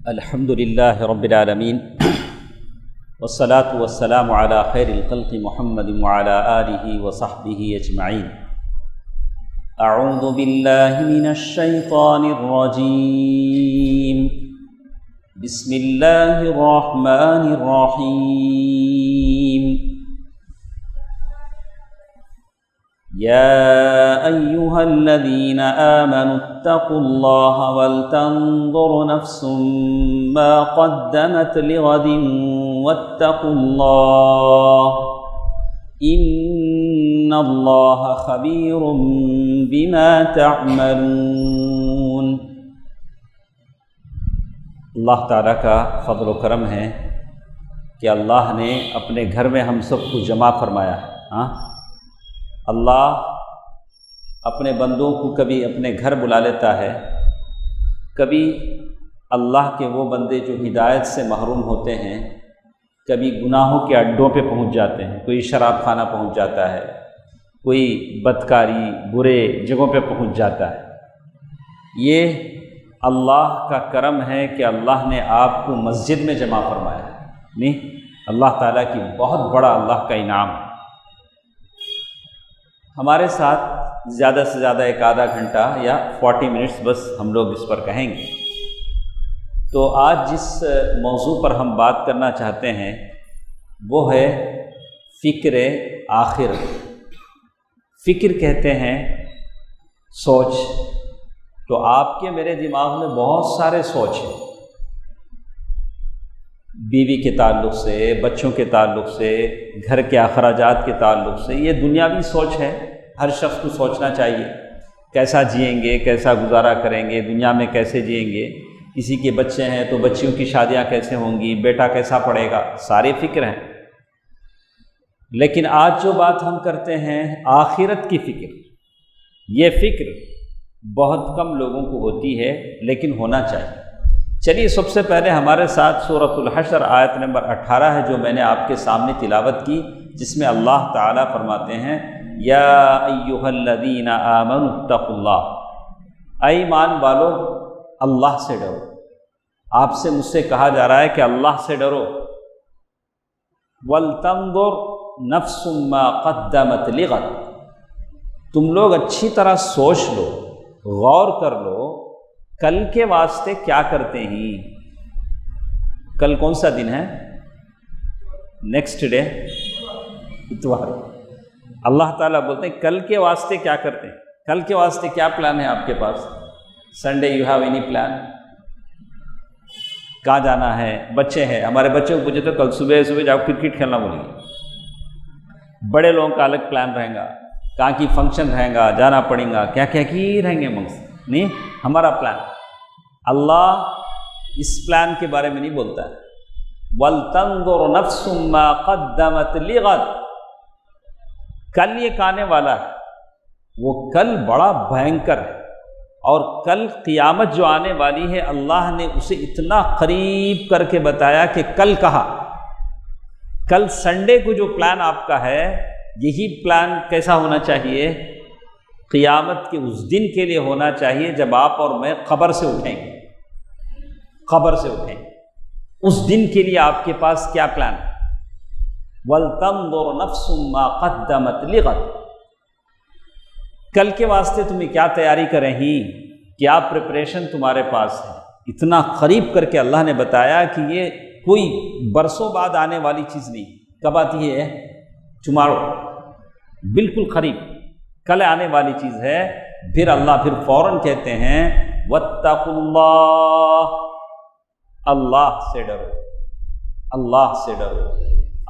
الحمد لله رب العالمين والصلاة والسلام على خير الخلق محمد وعلى آله وصحبه أجمعين. أعوذ بالله من الشيطان الرجيم. بسم الله الرحمن الرحيم. يا أيها الذين آمنوا اتقوا الله ولتنظر نفس ما قدمت لغد واتقوا الله إن الله خبير بما تعملون. اللہ تعالیٰ کا فضل و کرم ہے کہ اللہ نے اپنے گھر میں ہم سب کو جمع فرمایا ہے. اللہ اپنے بندوں کو کبھی اپنے گھر بلا لیتا ہے، کبھی اللہ کے وہ بندے جو ہدایت سے محروم ہوتے ہیں کبھی گناہوں کے اڈوں پہ پہنچ جاتے ہیں. کوئی شراب خانہ پہنچ جاتا ہے، کوئی بدکاری برے جگہوں پہ پہنچ جاتا ہے. یہ اللہ کا کرم ہے کہ اللہ نے آپ کو مسجد میں جمع فرمایا ہے. نہیں، اللہ تعالیٰ کی بہت بڑا اللہ کا انعام ہے. ہمارے ساتھ زیادہ سے زیادہ ایک آدھا گھنٹہ یا 40 منٹس بس ہم لوگ اس پر کہیں گے. تو آج جس موضوع پر ہم بات کرنا چاہتے ہیں وہ ہے فکر آخرت. فکر کہتے ہیں سوچ. تو آپ کے میرے دماغ میں بہت سارے سوچ ہیں، بیوی کے تعلق سے، بچوں کے تعلق سے، گھر کے اخراجات کے تعلق سے. یہ دنیاوی سوچ ہے، ہر شخص کو سوچنا چاہیے کیسا جئیں گے، کیسا گزارا کریں گے، دنیا میں کیسے جئیں گے. کسی کے بچے ہیں تو بچیوں کی شادیاں کیسے ہوں گی، بیٹا کیسا پڑھے گا، سارے فکر ہیں. لیکن آج جو بات ہم کرتے ہیں آخرت کی فکر. یہ فکر بہت کم لوگوں کو ہوتی ہے لیکن ہونا چاہیے. چلیے سب سے پہلے ہمارے ساتھ سورۃ الحشر آیت نمبر 18 ہے جو میں نے آپ کے سامنے تلاوت کی، جس میں اللہ تعالیٰ فرماتے ہیں یا ایھا الذین آمنوا اتقوا اللہ. اے ایمان والو اللہ سے ڈرو. آپ سے مجھ سے کہا جا رہا ہے کہ اللہ سے ڈرو. ولتنظر نفس ما قدمت لغد. تم لوگ اچھی طرح سوچ لو، غور کر لو کل کے واسطے کیا کرتے ہیں. کل کون سا دن ہے؟ نیکسٹ ڈے، اتوار. اللہ تعالیٰ بولتے ہیں کل کے واسطے کیا کرتے ہیں. کل کے واسطے کیا پلان ہے آپ کے پاس؟ Sunday you have any plan? کہاں جانا ہے؟ بچے ہیں، ہمارے بچوں کو پوچھے تو کل صبح جاؤ کرکٹ کھیلنا بولیں گے. بڑے لوگوں کا الگ پلان رہے گا، کہاں کی فنکشن رہے گا، جانا پڑے گا، کیا کیا کی رہیں گے مقصد. نہیں، ہمارا پلان. اللہ اس پلان کے بارے میں نہیں بولتا ہے. وَلْتَنْظُرْ نَفْسٌ مَا قَدَّمَتْ لِغَدٍ. کل یہ آنے والا ہے، وہ کل بڑا بھینکر ہے. اور کل قیامت جو آنے والی ہے اللہ نے اسے اتنا قریب کر کے بتایا کہ کل کہا. کل سنڈے کو جو پلان آپ کا ہے یہی پلان کیسا ہونا چاہیے؟ قیامت کے اس دن کے لیے ہونا چاہیے جب آپ اور میں قبر سے اٹھیں گے. قبر سے اٹھیں گے اس دن کے لیے آپ کے پاس کیا پلان ہے؟ وَلْتَنْظُرْ نَفْسٌ مَا قَدَّمَتْ لِغَدٍ. کل کے واسطے تمہیں کیا تیاری کریں ہی، کیا پریپریشن تمہارے پاس ہے. اتنا قریب کر کے اللہ نے بتایا کہ یہ کوئی برسوں بعد آنے والی چیز نہیں. کب آتی ہے؟ ٹمارو، بالکل قریب، کل آنے والی چیز ہے. پھر اللہ فوراً کہتے ہیں واتقوا اللہ. اللہ سے ڈرو، اللہ سے ڈرو.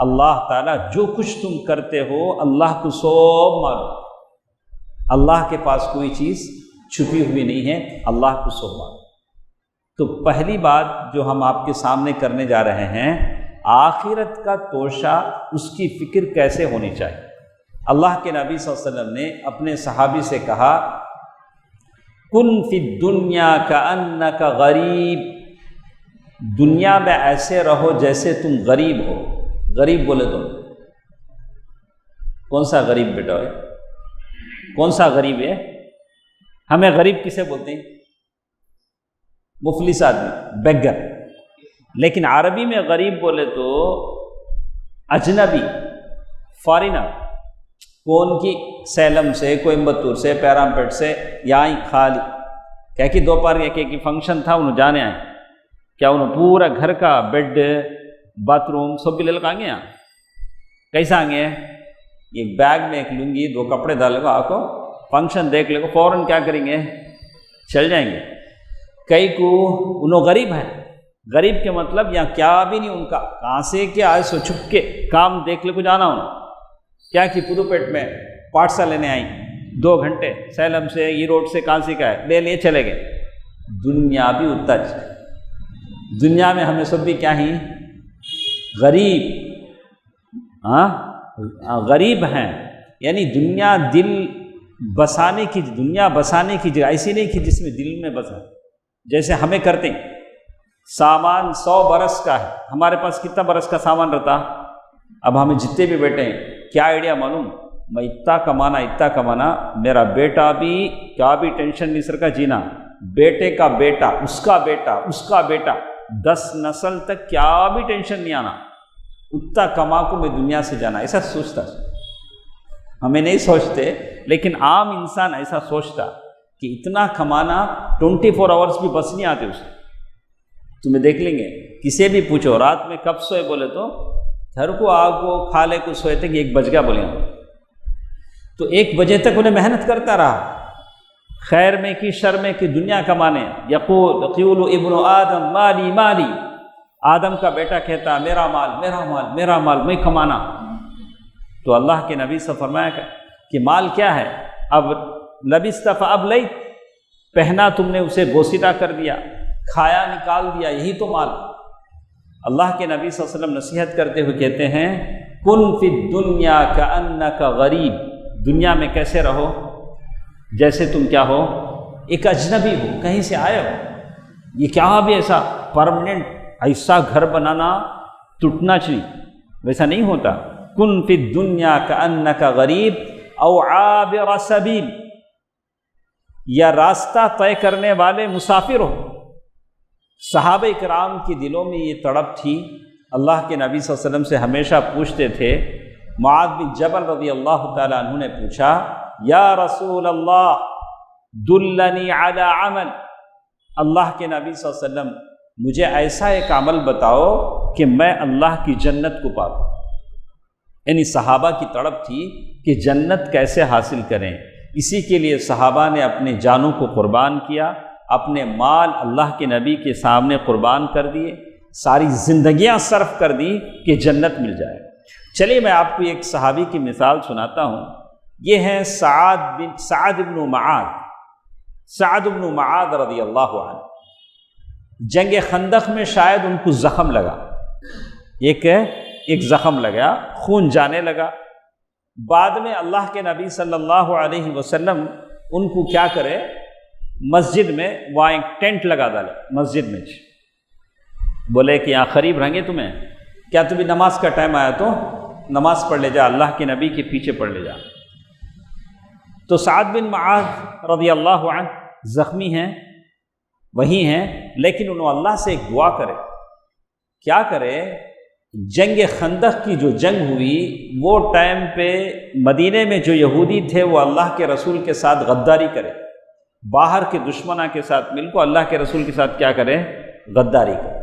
اللہ تعالیٰ جو کچھ تم کرتے ہو اللہ کو سب معلوم. اللہ کے پاس کوئی چیز چھپی ہوئی نہیں ہے، اللہ کو سب معلوم. تو پہلی بات جو ہم آپ کے سامنے کرنے جا رہے ہیں آخرت کا توشہ، اس کی فکر کیسے ہونی چاہیے. اللہ کے نبی صلی اللہ علیہ وسلم نے اپنے صحابی سے کہا کن فی الدنیا کأنک غریب. دنیا میں ایسے رہو جیسے تم غریب ہو. غریب بولے تو کون سا غریب بیٹا ہے؟ کون سا غریب ہے؟ ہمیں غریب کسے بولتے ہیں؟ مفلس آدمی، بیگر. لیکن عربی میں غریب بولے تو اجنبی، فارینر، کون کی سیلم سے، کوئمبتور سے، پیرامپیٹ سے، یہاں ہی خالی کیا کہ دوپہر ایک فنکشن تھا انہوں جانے آئے، کیا انہوں پورا گھر کا بیڈ باتھ روم سب بھی لے لگا آئیں، کیسا آئیں؟ ایک بیگ میں ایک لنگی، 2 کپڑے ڈالے گا، آپ کو فنکشن دیکھ لے گا، فوراً کیا کریں گے؟ چل جائیں گے۔ کئی کو انہوں غریب ہیں، غریب کے مطلب یہاں کیا بھی نہیں ان کا، کہاں سے کیا آئے سو چھپ کے کام دیکھ لے کو جانا انہوں کیا کہ پدوپیٹ میں پارسل لینے آئیں 2 گھنٹے، سیلم سے، ای روڈ سے، کہاں سے کا ہے، لے لیے چلے گئے۔ دنیا بھی اتنا دنیا میں ہمیں سب بھی کیا ہی غریب، غریب ہیں، یعنی دنیا دل بسانے کی، دنیا بسانے کی جگہ ایسی نہیں کہ جس میں دل میں بسا، جیسے ہمیں کرتے ہیں سامان 100 برس کا ہے، ہمارے پاس کتنا برس کا سامان رہتا، اب ہمیں جتنے بھی بیٹے ہیں کیا آئیڈیا معلوم، میں اتنا کمانا، میرا بیٹا بھی کیا بھی ٹینشن نہیں سر کا جینا، بیٹے کا بیٹا، اس کا بیٹا 10 نسل تک کیا بھی ٹینشن نہیں آنا، اتنا کما کو میں دنیا سے جانا، ایسا سوچتا، ہمیں نہیں سوچتے لیکن عام انسان ایسا سوچتا کہ اتنا کمانا 24 آورس بھی بس نہیں آتے اسے۔ تمہیں دیکھ لیں گے، کسے بھی پوچھو رات میں کب سوئے بولے تو گھر کو آگ کو کھالے کو سوئے تھے کہ 1 بج گیا بولے، تو 1 بجے تک انہیں محنت کرتا رہا، خیر میں کی شر میں کی دنیا کمانے۔ یقول ابن آدم مالی مالی، آدم کا بیٹا کہتا میرا مال میں کمانا۔ تو اللہ کے نبی سے فرمایا کہ مال کیا ہے؟ اب لبست فابلیت، پہنا تم نے اسے بوسیدہ کر دیا، کھایا نکال دیا، یہی تو مال۔ اللہ کے نبی صلی اللہ علیہ وسلم نصیحت کرتے ہوئے کہتے ہیں کن فی الدنیا کأنک غریب، دنیا میں کیسے رہو جیسے تم کیا ہو، ایک اجنبی ہو، کہیں سے آئے ہو۔ یہ کیا بھی ایسا پرماننٹ ایسا گھر بنانا ٹوٹنا چاہیے، ویسا نہیں ہوتا۔ کن فی الدنیا کأنک غریب او عابر سبیل، یا راستہ طے کرنے والے مسافر ہو۔ صحابہ کرام کے دلوں میں یہ تڑپ تھی، اللہ کے نبی صلی اللہ علیہ وسلم سے ہمیشہ پوچھتے تھے۔ معاذ بن جبل رضی اللہ تعالیٰ عنہ نے پوچھا یا رسول اللہ دلنی علی عمل، اللہ کے نبی صلی اللہ علیہ وسلم مجھے ایسا ایک عمل بتاؤ کہ میں اللہ کی جنت کو پاؤں۔ یعنی صحابہ کی تڑپ تھی کہ جنت کیسے حاصل کریں، اسی کے لیے صحابہ نے اپنے جانوں کو قربان کیا، اپنے مال اللہ کے نبی کے سامنے قربان کر دیے، ساری زندگیاں صرف کر دی کہ جنت مل جائے۔ چلیے میں آپ کو ایک صحابی کی مثال سناتا ہوں، یہ ہیں سعد بن معاذ رضی اللہ عنہ۔ جنگ خندق میں شاید ان کو زخم لگا، ایک زخم لگا، خون جانے لگا۔ بعد میں اللہ کے نبی صلی اللہ علیہ وسلم ان کو کیا کرے، مسجد میں وہاں ایک ٹینٹ لگا ڈالے مسجد میں، بولے کہ یہاں قریب رہیں گے تمہیں، کیا تمہیں نماز کا ٹائم آیا تو نماز پڑھ لے جا، اللہ کے نبی کے پیچھے پڑھ لے جا۔ تو سعد بن معاذ رضی اللہ عنہ زخمی ہیں، وہی ہیں، لیکن انہوں اللہ سے ایک دعا کرے، کیا کرے، جنگ خندق کی جو جنگ ہوئی وہ ٹائم پہ مدینے میں جو یہودی تھے وہ اللہ کے رسول کے ساتھ غداری کرے، باہر کے دشمنوں کے ساتھ مل کو اللہ کے رسول کے ساتھ کیا کرے، غداری کرے۔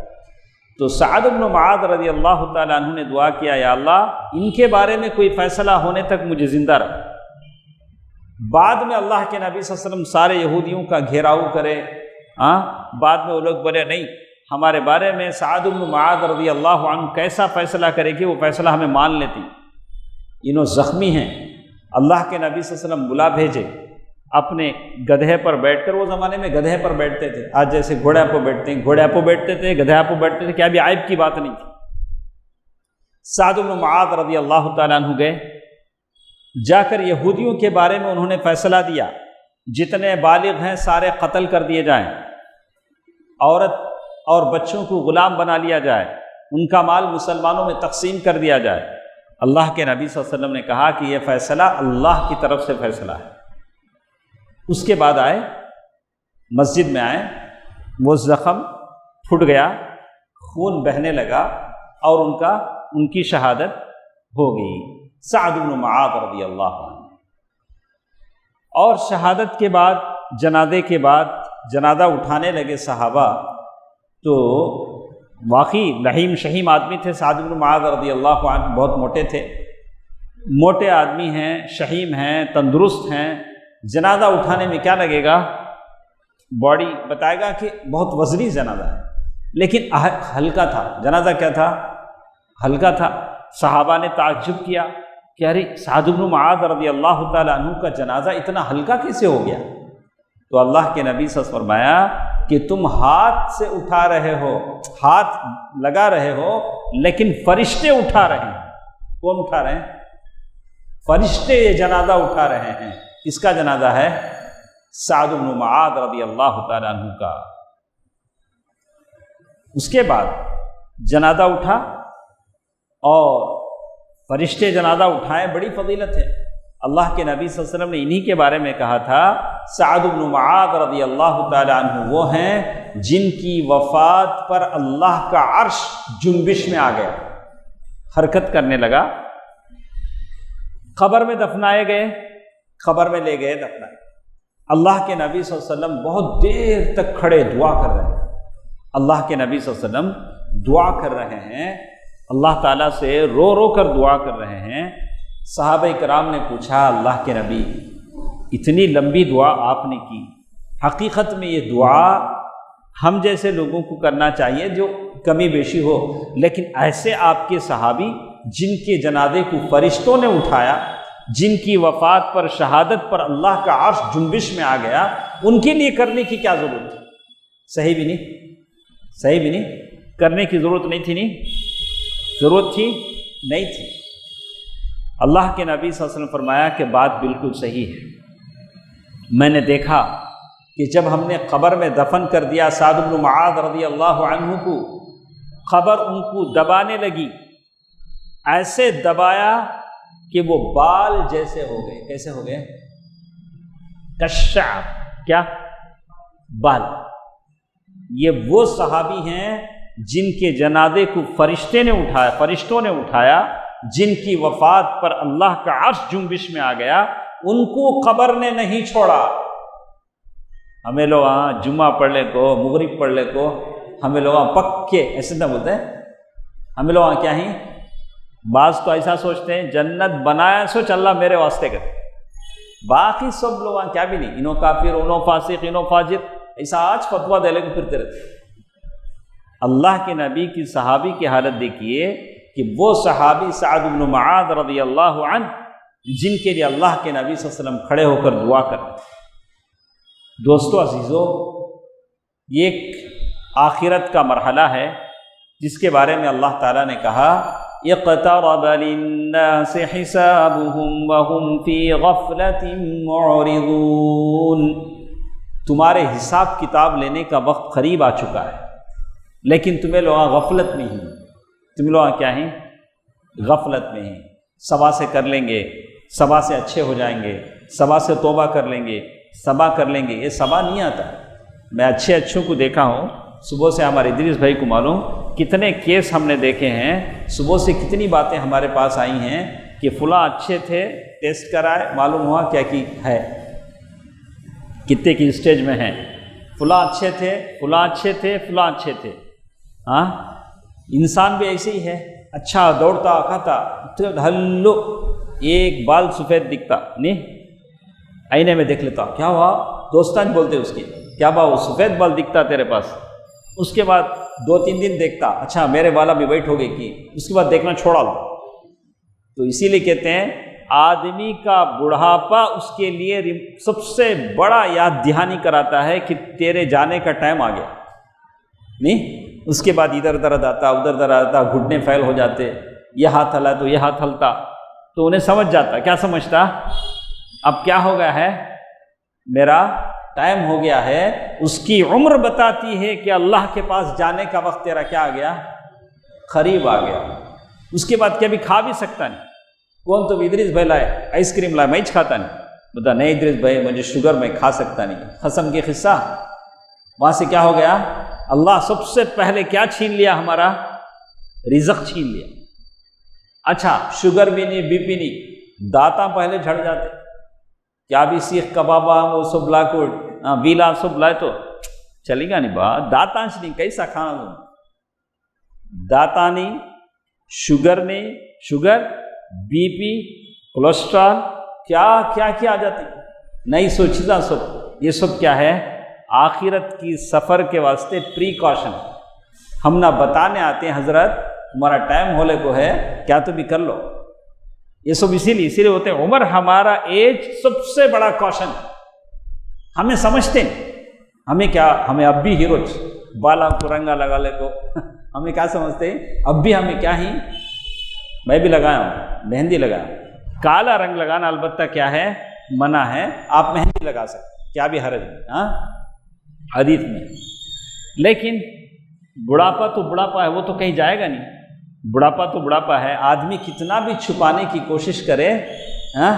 تو سعد بن معاذ رضی اللہ تعالیٰ عنہ نے دعا کیا یا اللہ ان کے بارے میں کوئی فیصلہ ہونے تک مجھے زندہ رکھ۔ بعد میں اللہ کے نبی صلی اللہ علیہ وسلم سارے یہودیوں کا گھیراؤ کرے، بعد میں وہ لوگ بولے نہیں، ہمارے بارے میں سعد بن معاذ رضی اللہ عنہ کیسا فیصلہ کرے کہ وہ فیصلہ ہمیں مان لیتی، انہوں زخمی ہیں۔ اللہ کے نبی صلی اللہ علیہ وسلم بلا بھیجے، اپنے گدھے پر بیٹھ کر، وہ زمانے میں گدھے پر بیٹھتے تھے، آج جیسے گھوڑے پہ بیٹھتے ہیں، گھوڑے پہ بیٹھتے تھے، گدھے پہ بیٹھتے تھے، کیا بھی عیب کی بات نہیں تھی۔ سعد بن معاذ رضی اللہ تعالیٰ عنہ گئے، جا کر یہودیوں کے بارے میں انہوں نے فیصلہ دیا جتنے بالغ ہیں سارے قتل کر دیے جائیں، عورت اور بچوں کو غلام بنا لیا جائے، ان کا مال مسلمانوں میں تقسیم کر دیا جائے۔ اللہ کے نبی صلی اللہ علیہ وسلم نے کہا کہ یہ فیصلہ اللہ کی طرف سے فیصلہ ہے۔ اس کے بعد آئے، مسجد میں آئے، وہ زخم پھٹ گیا، خون بہنے لگا اور ان کی شہادت ہو گئی، سعد بن معاذ رضی اللہ عنہ۔ اور شہادت کے بعد، جنازے کے بعد جنازہ اٹھانے لگے صحابہ، تو واقعی لحیم شہیم آدمی تھے سعد بن معاذ رضی اللہ عنہ، بہت موٹے تھے، موٹے آدمی ہیں، شہیم ہیں، تندرست ہیں، جنازہ اٹھانے میں کیا لگے گا؟ باڈی بتائے گا کہ بہت وزنی جنازہ ہے، لیکن ہلکا تھا جنازہ۔ کیا تھا؟ ہلکا تھا۔ صحابہ نے تعجب کیا کہ ارے سعد بن معاذ رضی اللہ تعالیٰ عنہ کا جنازہ اتنا ہلکا کیسے ہو گیا؟ تو اللہ کے نبی صلی اللہ علیہ وسلم فرمایا کہ تم ہاتھ سے اٹھا رہے ہو، ہاتھ لگا رہے ہو، لیکن فرشتے اٹھا رہے ہیں۔ کون اٹھا رہے ہیں؟ فرشتے یہ جنازہ اٹھا رہے ہیں۔ کس کا جنازہ ہے؟ سعد بن معاذ رضی اللہ تعالیٰ عنہ کا۔ اس کے بعد جنازہ اٹھا اور فرشتے جنازہ اٹھائے، بڑی فضیلت ہے۔ اللہ کے نبی صلی اللہ علیہ وسلم نے انہی کے بارے میں کہا تھا، سعد بن معاذ رضی اللہ تعالیٰ عنہ وہ ہیں جن کی وفات پر اللہ کا عرش جنبش میں آ گیا، حرکت کرنے لگا۔ قبر میں دفنائے گئے، قبر میں لے گئے دفنائے۔ اللہ کے نبی صلی اللہ علیہ وسلم بہت دیر تک کھڑے دعا کر رہے ہیں۔ اللہ کے نبی صلی اللہ علیہ وسلم دعا کر رہے ہیں، اللہ تعالیٰ سے رو رو کر دعا کر رہے ہیں۔ صحابہ کرام نے پوچھا، اللہ کے نبی اتنی لمبی دعا آپ نے کی، حقیقت میں یہ دعا ہم جیسے لوگوں کو کرنا چاہیے جو کمی بیشی ہو، لیکن ایسے آپ کے صحابی جن کے جنازے کو فرشتوں نے اٹھایا، جن کی وفات پر، شہادت پر اللہ کا عرش جنبش میں آ گیا، ان کے لیے کرنے کی کیا ضرورت تھی؟ صحیح بھی نہیں کرنے کی ضرورت نہیں تھی، ضرورت تھی نہیں تھی۔ اللہ کے نبی صلی اللہ علیہ وسلم فرمایا کہ بات بالکل صحیح ہے، میں نے دیکھا کہ جب ہم نے قبر میں دفن کر دیا سعد بن معاذ رضی اللہ عنہ کو، قبر ان کو دبانے لگی، ایسے دبایا کہ وہ بال جیسے ہو گئے۔ کیسے ہو گئے؟ کشعب، کیا؟ بال۔ یہ وہ صحابی ہیں جن کے جنازے کو فرشتوں نے اٹھایا، جن کی وفات پر اللہ کا عرش جنبش میں آ گیا، ان کو قبر نے نہیں چھوڑا۔ ہمیں لوگ جمعہ پڑھنے کو، مغرب پڑھنے کو، ہمیں لوگ پکے ایسے نہ بولتے ہیں، ہمیں لوگ کیا ہیں، بعض تو ایسا سوچتے ہیں جنت بنایا سوچ اللہ میرے واسطے کرے، باقی سب لوگ کیا بھی نہیں، انہوں کافر، انہوں فاسق، انہوں فاجر، ایسا آج فتویٰ دے لے کو پھرتے رہتے۔ اللہ کے نبی کی صحابی کی حالت دیکھیے کہ وہ صحابی سعد بن معاذ رضی اللہ عنہ جن کے لیے اللہ کے نبی صلی اللہ علیہ وسلم کھڑے ہو کر دعا کرتے ہیں۔ دوستو عزیزو، یہ ایک آخرت کا مرحلہ ہے جس کے بارے میں اللہ تعالیٰ نے کہا، اقترب للناس حسابهم وهم في غفلة معرضون، تمہارے حساب کتاب لینے کا وقت قریب آ چکا ہے، لیکن تمہیں لوگ غفلت میں ہیں، تم لوگ کیا ہیں؟ غفلت میں ہیں۔ صبا سے کر لیں گے، صبا سے اچھے ہو جائیں گے، صبا سے توبہ کر لیں گے، صبا کر لیں گے، یہ صبا نہیں آتا۔ میں اچھوں کو دیکھا ہوں، صبح سے ہمارے ادریس بھائی کو معلوم کتنے کیس ہم نے دیکھے ہیں، صبح سے کتنی باتیں ہمارے پاس آئی ہیں کہ فلاں اچھے تھے، ٹیسٹ کرائے، معلوم ہوا کیا کی ہے، کتنے کی اسٹیج میں ہیں، فلاں اچھے تھے، فلاں اچھے تھے، فلاں اچھے تھے۔ ہاں، انسان بھی ایسے ہی ہے، اچھا دوڑتا کھاتا، ہلو ایک بال سفید دکھتا نہیں، آئینے میں دیکھ لیتا، کیا ہوا، دوستان بولتے اس کی، کیا با وہ سفید بال دکھتا تیرے پاس، اس کے بعد 2-3 دن دیکھتا، اچھا میرے والا بھی ویٹ ہو گئی کی، اس کے بعد دیکھنا چھوڑا دو۔ تو اسی لیے کہتے ہیں آدمی کا بڑھاپا اس کے لیے سب سے بڑا یاد دہانی کراتا ہے کہ تیرے جانے کا ٹائم آ گیا نہیں۔ اس کے بعد ادھر درد آتا، ادھر درد آتا، گھٹنے فیل ہو جاتے، یہ ہاتھ ہلا تو یہ ہاتھ ہلتا، تو انہیں سمجھ جاتا، کیا سمجھتا، اب کیا ہو گیا ہے، میرا ٹائم ہو گیا ہے۔ اس کی عمر بتاتی ہے کہ اللہ کے پاس جانے کا وقت تیرا کیا آ گیا، قریب آ گیا۔ اس کے بعد کبھی کھا بھی سکتا نہیں، کون تو ادریس بھائی لائے آئس کریم لائے، میں کھاتا نہیں، بتا نہیں ادریس بھائی مجھے شوگر میں کھا سکتا نہیں، قسم کی قصہ، وہاں سے کیا ہو گیا، اللہ سب سے پہلے کیا چھین لیا؟ ہمارا رزق چھین لیا۔ اچھا شوگر بھی نہیں، بی پی نہیں، دانتاں پہلے جھڑ جاتے، کیا بھی سیخ کبابا وہ سب لا کو ویلا سب لائے تو چلے گا نہیں با، دانتانش نہیں، کیسا کھانا تم؟ دانتا نہیں، شوگر نہیں، شوگر، بی پی، کولیسٹرول، کیا کیا کیا آ جاتی نہیں سوچتا سب۔ یہ سب کیا ہے؟ آخرت کی سفر کے واسطے پریکاشن۔ ہم نہ بتانے آتے ہیں حضرت تمہارا ٹائم ہولے کو ہے کیا تو بھی کر لو، یہ سب اسی لیے ہوتے ہیں۔ عمر ہمارا ایج سب سے بڑا کوشن، ہمیں سمجھتے ہیں، ہمیں کیا، ہمیں اب بھی ہیرو بالا کو رنگا لگا لے کو ہمیں کیا سمجھتے ہیں؟ اب بھی ہمیں کیا ہی، میں بھی لگایا ہوں، مہندی لگایا ہوں۔ کالا رنگ لگانا البتہ کیا ہے؟ منع ہے، آپ مہندی لگا سکتے، کیا بھی حرج نہیں، ہاں حدیث میں۔ لیکن بڑھاپا تو بڑھاپا ہے، وہ تو کہیں جائے گا نہیں، بڑھاپا تو بڑھاپا ہے، آدمی کتنا بھی چھپانے کی کوشش کرے، ہاں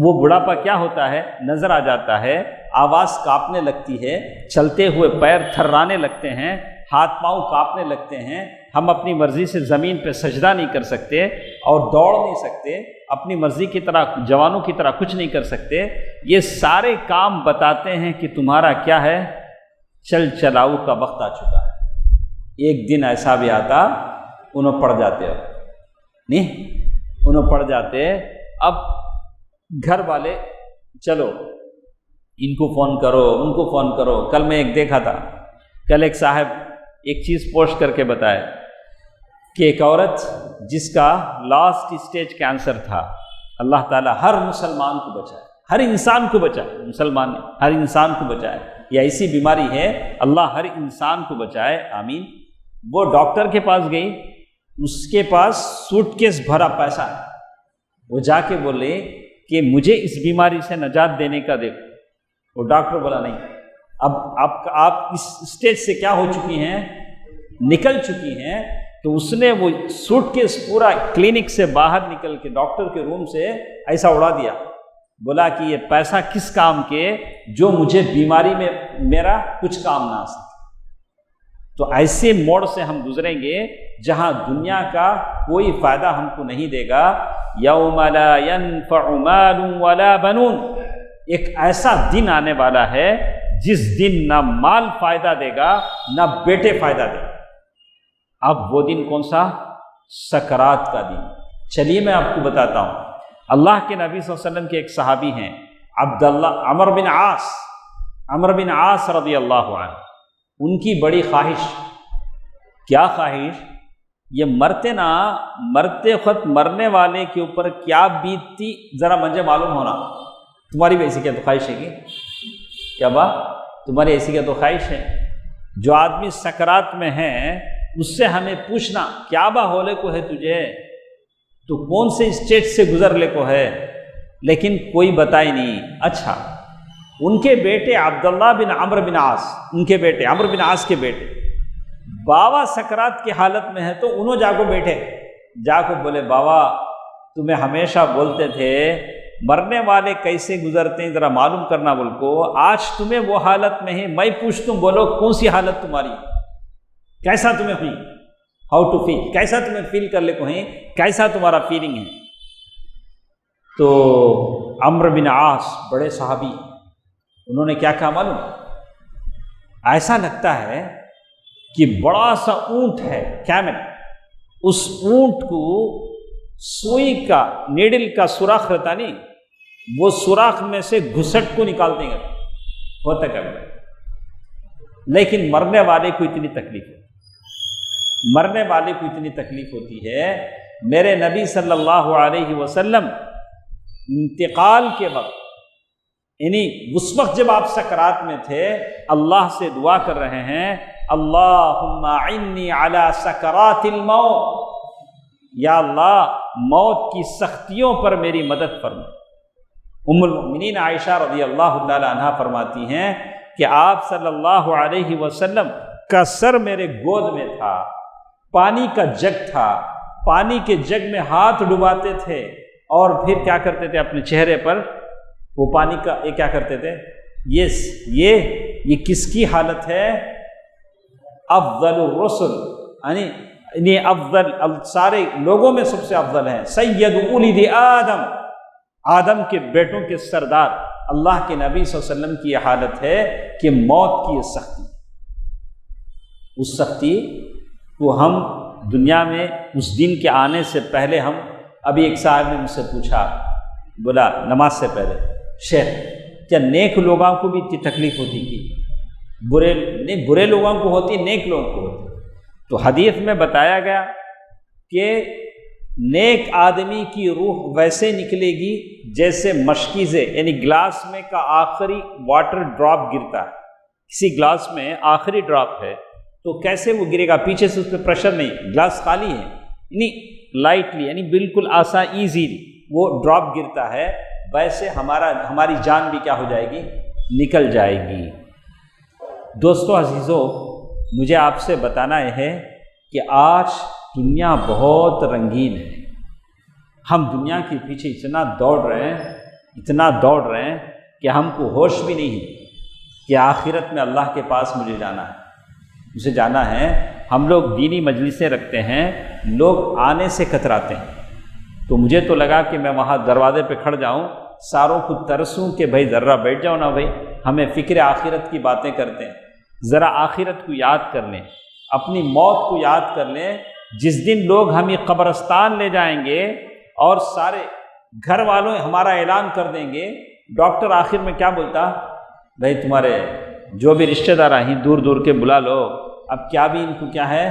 وہ بڑھاپا کیا ہوتا ہے؟ نظر آ جاتا ہے، آواز کانپنے لگتی ہے، چلتے ہوئے پیر تھرانے لگتے ہیں، ہاتھ پاؤں کانپنے لگتے ہیں، ہم اپنی مرضی سے زمین پہ سجدہ نہیں کر سکتے اور دوڑ نہیں سکتے، اپنی مرضی کی طرح جوانوں کی طرح کچھ نہیں کر سکتے۔ یہ سارے کام بتاتے ہیں کہ تمہارا کیا ہے؟ چل چلاؤ کا وقت آ چکا ہے۔ ایک دن ایسا بھی آتا انہوں پڑ جاتے، اب نہیں انہوں پڑ جاتے، اب گھر والے چلو ان کو فون کرو، ان کو فون کرو۔ کل میں ایک دیکھا تھا، کل ایک صاحب ایک چیز پوسٹ کر کے بتائے کہ ایک عورت جس کا لاسٹ اسٹیج کینسر تھا، اللہ تعالیٰ ہر مسلمان کو بچائے، ہر انسان کو بچائے، مسلمان نہیں، ہر انسان کو بچائے، یہ ایسی بیماری ہے اللہ ہر انسان کو بچائے، آمین۔ وہ ڈاکٹر کے پاس گئی، اس کے پاس سوٹ کیس بھرا پیسہ ہے، وہ جا کے بولے کہ مجھے اس بیماری سے نجات دینے کا دیکھو۔ وہ ڈاکٹر بولا نہیں، اب آپ اس اسٹیج سے کیا ہو چکی ہیں؟ نکل چکی ہیں۔ تو اس نے وہ سوٹ کیس پورا کلینک سے باہر نکل کے ڈاکٹر کے روم سے ایسا اڑا دیا، بولا کہ یہ پیسہ کس کام کے جو مجھے بیماری میں میرا کچھ کام نہ آ سکے۔ تو ایسے موڑ سے ہم گزریں گے جہاں دنیا کا کوئی فائدہ ہم کو نہیں دے گا۔ یوم لا ينفع مال ولا بنون، ایک ایسا دن آنے والا ہے جس دن نہ مال فائدہ دے گا نہ بیٹے فائدہ دے گا۔ اب وہ دن کون سا؟ سکرات کا دن۔ چلیے میں آپ کو بتاتا ہوں، اللہ کے نبی صلی اللہ علیہ وسلم کے ایک صحابی ہیں عبداللہ عمر بن عاص رضی اللہ عنہ، ان کی بڑی خواہش، کیا خواہش؟ یہ مرتے وقت مرنے والے کے اوپر کیا بیتتی ذرا مجھے معلوم ہونا۔ تمہاری بھی ایسی کیا تو خواہش ہے کہ کیا با تمہاری ایسی کیا تو خواہش ہے؟ جو آدمی سکرات میں ہے اس سے ہمیں پوچھنا کیا با ہولے کو ہے تجھے، تو کون سے اسٹیج سے گزر لے کو ہے، لیکن کوئی بتائی نہیں۔ اچھا ان کے بیٹے عبداللہ بن عمر بن عاص، ان کے بیٹے عمر بن عاص کے بیٹے بابا سکرات کی حالت میں ہے، تو انہوں جا کو بیٹھے، جا کو بولے بابا تمہیں ہمیشہ بولتے تھے مرنے والے کیسے گزرتے ہیں ذرا معلوم کرنا، بول کو آج تمہیں وہ حالت میں ہے، میں پوچھتا ہوں بولو کون سی حالت تمہاری، کیسا تمہیں ہوئی، ہاؤ ٹو فیل، کیسا تمہیں فیل کر لے کو ہیں، کیسا تمہارا فیلنگ ہے۔ تو عمر بن عاص بڑے صحابی، انہوں نے کیا کہا معلوم؟ ایسا لگتا ہے کہ بڑا سا اونٹ ہے کیمل، اس اونٹ کو سوئی کا نیڈل کا سوراخ رہتا نہیں، وہ سوراخ میں سے گھسٹ کو نکال دیں گے، ہوتا کبھی، لیکن مرنے والے کو اتنی تکلیف ہے، مرنے والے کو اتنی تکلیف ہوتی ہے۔ میرے نبی صلی اللہ علیہ وسلم انتقال کے وقت، یعنی اس وقت جب آپ سکرات میں تھے، اللہ سے دعا کر رہے ہیں اللہم اعنی علی سکرات الموت، یا اللہ موت کی سختیوں پر میری مدد فرما۔ ام المؤمنین عائشہ رضی اللہ تعالی عنہا فرماتی ہیں کہ آپ صلی اللہ علیہ وسلم کا سر میرے گود میں تھا، پانی کا جگ تھا، پانی کے جگ میں ہاتھ ڈباتے تھے اور پھر کیا کرتے تھے اپنے چہرے پر وہ پانی کا یہ کیا کرتے تھے، یہ کس کی حالت ہے؟ افضل الرسل، یعنی افضل سارے لوگوں میں سب سے افضل ہیں، سید ولد آدم، آدم کے بیٹوں کے سردار۔ اللہ کے نبی صلی اللہ علیہ وسلم کی یہ حالت ہے کہ موت کی یہ سختی، اس سختی کو ہم دنیا میں اس دن کے آنے سے پہلے ہم، ابھی ایک صاحب نے مجھ سے پوچھا، بولا نماز سے پہلے، شیخ کیا نیک لوگوں کو بھی اتنی تکلیف ہوتی کہ برے لوگوں کو ہوتی، نیک لوگوں کو ہوتی؟ تو حدیث میں بتایا گیا کہ نیک آدمی کی روح ویسے نکلے گی جیسے مشکیزے، یعنی گلاس میں کا آخری واٹر ڈراپ گرتا ہے، کسی گلاس میں آخری ڈراپ ہے تو کیسے وہ گرے گا، پیچھے سے اس پہ پریشر نہیں، گلاس خالی ہے، یعنی لائٹلی، یعنی بالکل آسان ایزیلی وہ ڈراپ گرتا ہے، ویسے ہماری جان بھی کیا ہو جائے گی، نکل جائے گی۔ دوستو عزیزو، مجھے آپ سے بتانا یہ ہے کہ آج دنیا بہت رنگین ہے، ہم دنیا کے پیچھے اتنا دوڑ رہے ہیں کہ ہم کو ہوش بھی نہیں کہ آخرت میں اللہ کے پاس مجھے جانا ہے۔ ہم لوگ دینی مجلسیں رکھتے ہیں، لوگ آنے سے کتراتے ہیں، تو مجھے تو لگا کہ میں وہاں دروازے پہ کھڑ جاؤں، ساروں کو ترسوں کہ بھائی ذرا بیٹھ جاؤ نا بھائی، ہمیں فکر آخرت کی باتیں کرتے ہیں، ذرا آخرت کو یاد کر لیں، اپنی موت کو یاد کر لیں۔ جس دن لوگ ہمیں قبرستان لے جائیں گے اور سارے گھر والوں ہمارا اعلان کر دیں گے، ڈاکٹر آخر میں کیا بولتا، بھائی تمہارے جو بھی رشتہ دار ہیں دور دور کے بلا لو، اب کیا بھی ان کو کیا ہے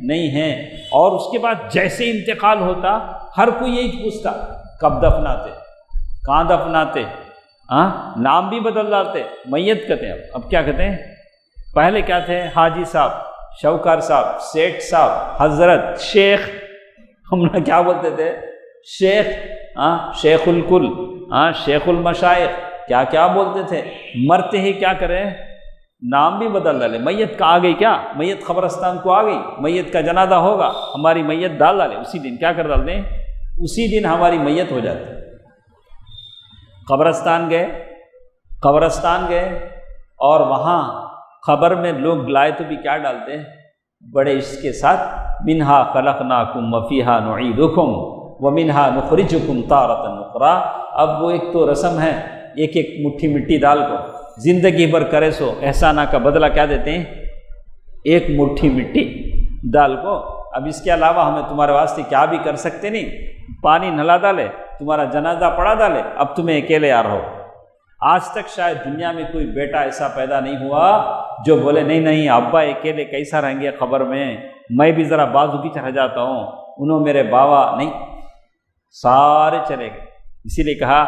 نہیں ہے۔ اور اس کے بعد جیسے انتقال ہوتا ہر کوئی یہی پوچھتا، کب دفناتے، کہاں دفناتے، نام بھی بدل ڈالتے، میت کہتے ہیں، اب کیا کہتے ہیں، پہلے کیا تھے، حاجی صاحب، شوکار صاحب، سیٹھ صاحب، حضرت، شیخ، ہم نے کیا بولتے تھے، شیخ، شیخ الکل، شیخ المشائخ، کیا کیا بولتے تھے۔ مرتے ہی کیا کریں، نام بھی بدل ڈالے، میت کا آ گئی، کیا میت قبرستان کو آ گئی، میت کا جنازہ ہوگا، ہماری میت ڈال ڈالے، اسی دن کیا کر ڈال دیں، اسی دن ہماری میت ہو جاتی۔ قبرستان گئے اور وہاں خبر میں لوگ لائے تو بھی کیا ڈالتے ہیں، بڑے اس کے ساتھ، منہا خلقناکم وفیہا نعیدکم ومنہا نخرجکم تارۃ اخری۔ اب وہ ایک تو رسم ہے، ایک مٹھی مٹی ڈال کو زندگی بھر کرے سو احسانہ کا بدلہ کیا دیتے ہیں، ایک مٹھی مٹی ڈال کو۔ اب اس کے علاوہ ہمیں تمہارے واسطے کیا بھی کر سکتے نہیں، پانی نہلا ڈالے، تمہارا جنازہ پڑھا ڈالے، اب تمہیں اکیلے یار ہو۔ آج تک شاید دنیا میں کوئی بیٹا ایسا پیدا نہیں ہوا جو بولے نہیں ابا اکیلے کیسا رہیں گے قبر میں بھی ذرا بازو کی رہ جاتا ہوں، انہوں میرے بابا، نہیں، سارے چلے گئے۔ اسی لیے کہا